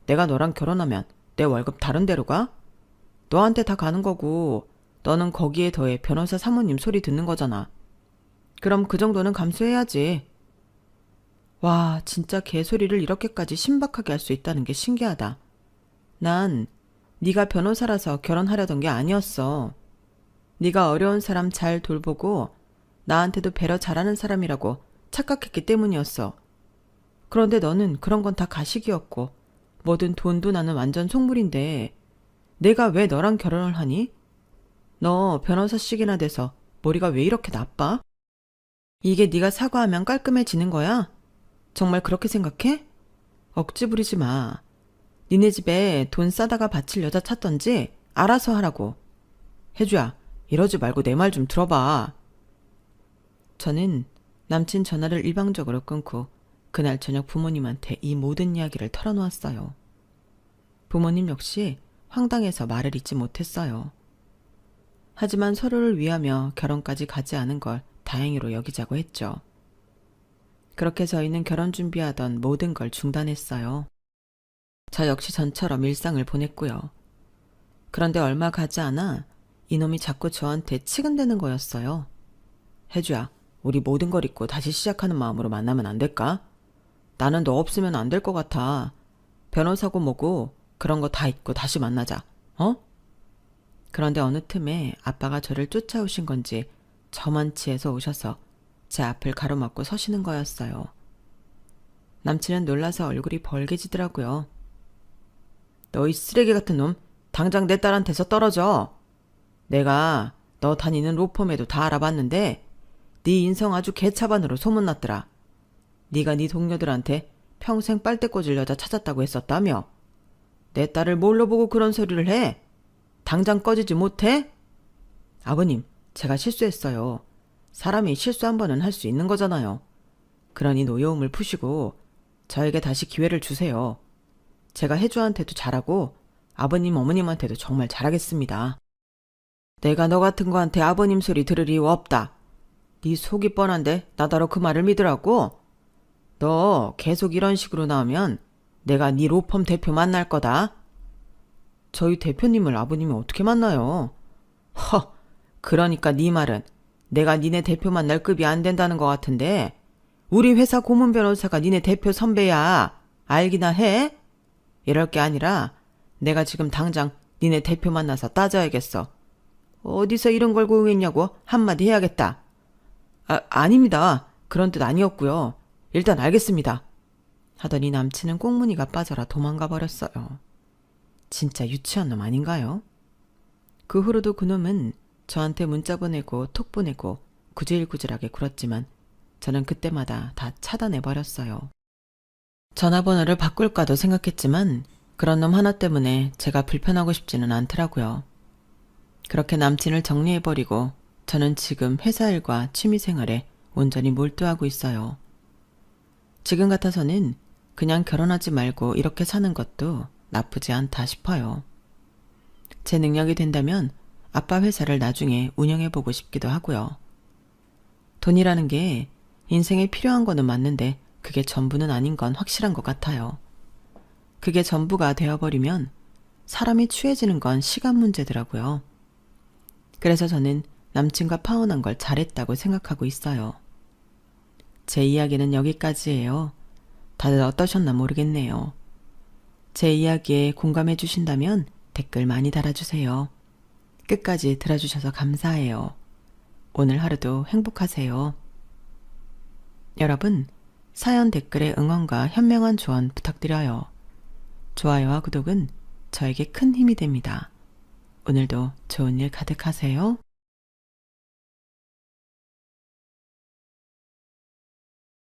내가 너랑 결혼하면 내 월급 다른 데로 가? 너한테 다 가는 거고 너는 거기에 더해 변호사 사모님 소리 듣는 거잖아. 그럼 그 정도는 감수해야지. 와, 진짜 개소리를 이렇게까지 신박하게 할 수 있다는 게 신기하다. 난 네가 변호사라서 결혼하려던 게 아니었어. 네가 어려운 사람 잘 돌보고 나한테도 배려 잘하는 사람이라고 착각했기 때문이었어. 그런데 너는 그런 건 다 가식이었고 뭐든 돈도 나는 완전 속물인데 내가 왜 너랑 결혼을 하니? 너 변호사씩이나 돼서 머리가 왜 이렇게 나빠? 이게 네가 사과하면 깔끔해지는 거야? 정말 그렇게 생각해? 억지 부리지 마. 니네 집에 돈 싸다가 바칠 여자 찾던지 알아서 하라고. 혜주야, 이러지 말고 내 말 좀 들어봐. 저는 남친 전화를 일방적으로 끊고 그날 저녁 부모님한테 이 모든 이야기를 털어놓았어요. 부모님 역시 황당해서 말을 잇지 못했어요. 하지만 서로를 위하며 결혼까지 가지 않은 걸 다행히로 여기자고 했죠. 그렇게 저희는 결혼 준비하던 모든 걸 중단했어요. 저 역시 전처럼 일상을 보냈고요. 그런데 얼마 가지 않아 이놈이 자꾸 저한테 치근대는 거였어요. 혜주야, 우리 모든 걸 잊고 다시 시작하는 마음으로 만나면 안 될까? 나는 너 없으면 안 될 것 같아. 변호사고 뭐고 그런 거 다 잊고 다시 만나자. 어? 그런데 어느 틈에 아빠가 저를 쫓아오신 건지 저만치에서 오셔서 제 앞을 가로막고 서시는 거였어요. 남친은 놀라서 얼굴이 벌개지더라고요. 너 이 쓰레기 같은 놈, 당장 내 딸한테서 떨어져. 내가 너 다니는 로펌에도 다 알아봤는데 네 인성 아주 개차반으로 소문났더라. 네가 네 동료들한테 평생 빨대 꽂을 여자 찾았다고 했었다며. 내 딸을 뭘로 보고 그런 소리를 해? 당장 꺼지지 못해? 아버님, 제가 실수했어요. 사람이 실수 한 번은 할 수 있는 거잖아요. 그러니 노여움을 푸시고 저에게 다시 기회를 주세요. 제가 혜주한테도 잘하고 아버님 어머님한테도 정말 잘하겠습니다. 내가 너 같은 거한테 아버님 소리 들을 이유 없다. 네 속이 뻔한데 나더러 그 말을 믿으라고? 너 계속 이런 식으로 나오면 내가 네 로펌 대표 만날 거다. 저희 대표님을 아버님이 어떻게 만나요? 허, 그러니까 네 말은 내가 니네 대표 만날 급이 안 된다는 것 같은데 우리 회사 고문 변호사가 니네 대표 선배야. 알기나 해? 이럴 게 아니라 내가 지금 당장 니네 대표 만나서 따져야겠어. 어디서 이런 걸 고용했냐고 한마디 해야겠다. 아닙니다. 그런 뜻 아니었고요. 일단 알겠습니다. 하더니 남친은 꽁무니가 빠져라 도망가 버렸어요. 진짜 유치한 놈 아닌가요? 그 후로도 그놈은 저한테 문자 보내고 톡 보내고 구질구질하게 굴었지만 저는 그때마다 다 차단해버렸어요. 전화번호를 바꿀까도 생각했지만 그런 놈 하나 때문에 제가 불편하고 싶지는 않더라고요. 그렇게 남친을 정리해버리고 저는 지금 회사 일과 취미생활에 온전히 몰두하고 있어요. 지금 같아서는 그냥 결혼하지 말고 이렇게 사는 것도 나쁘지 않다 싶어요. 제 능력이 된다면 아빠 회사를 나중에 운영해보고 싶기도 하고요. 돈이라는 게 인생에 필요한 거는 맞는데 그게 전부는 아닌 건 확실한 것 같아요. 그게 전부가 되어버리면 사람이 취해지는 건 시간 문제더라고요. 그래서 저는 남친과 파혼한 걸 잘했다고 생각하고 있어요. 제 이야기는 여기까지예요. 다들 어떠셨나 모르겠네요. 제 이야기에 공감해 주신다면 댓글 많이 달아주세요. 끝까지 들어주셔서 감사해요. 오늘 하루도 행복하세요. 여러분, 사연 댓글에 응원과 현명한 조언 부탁드려요. 좋아요와 구독은 저에게 큰 힘이 됩니다. 오늘도 좋은 일 가득하세요.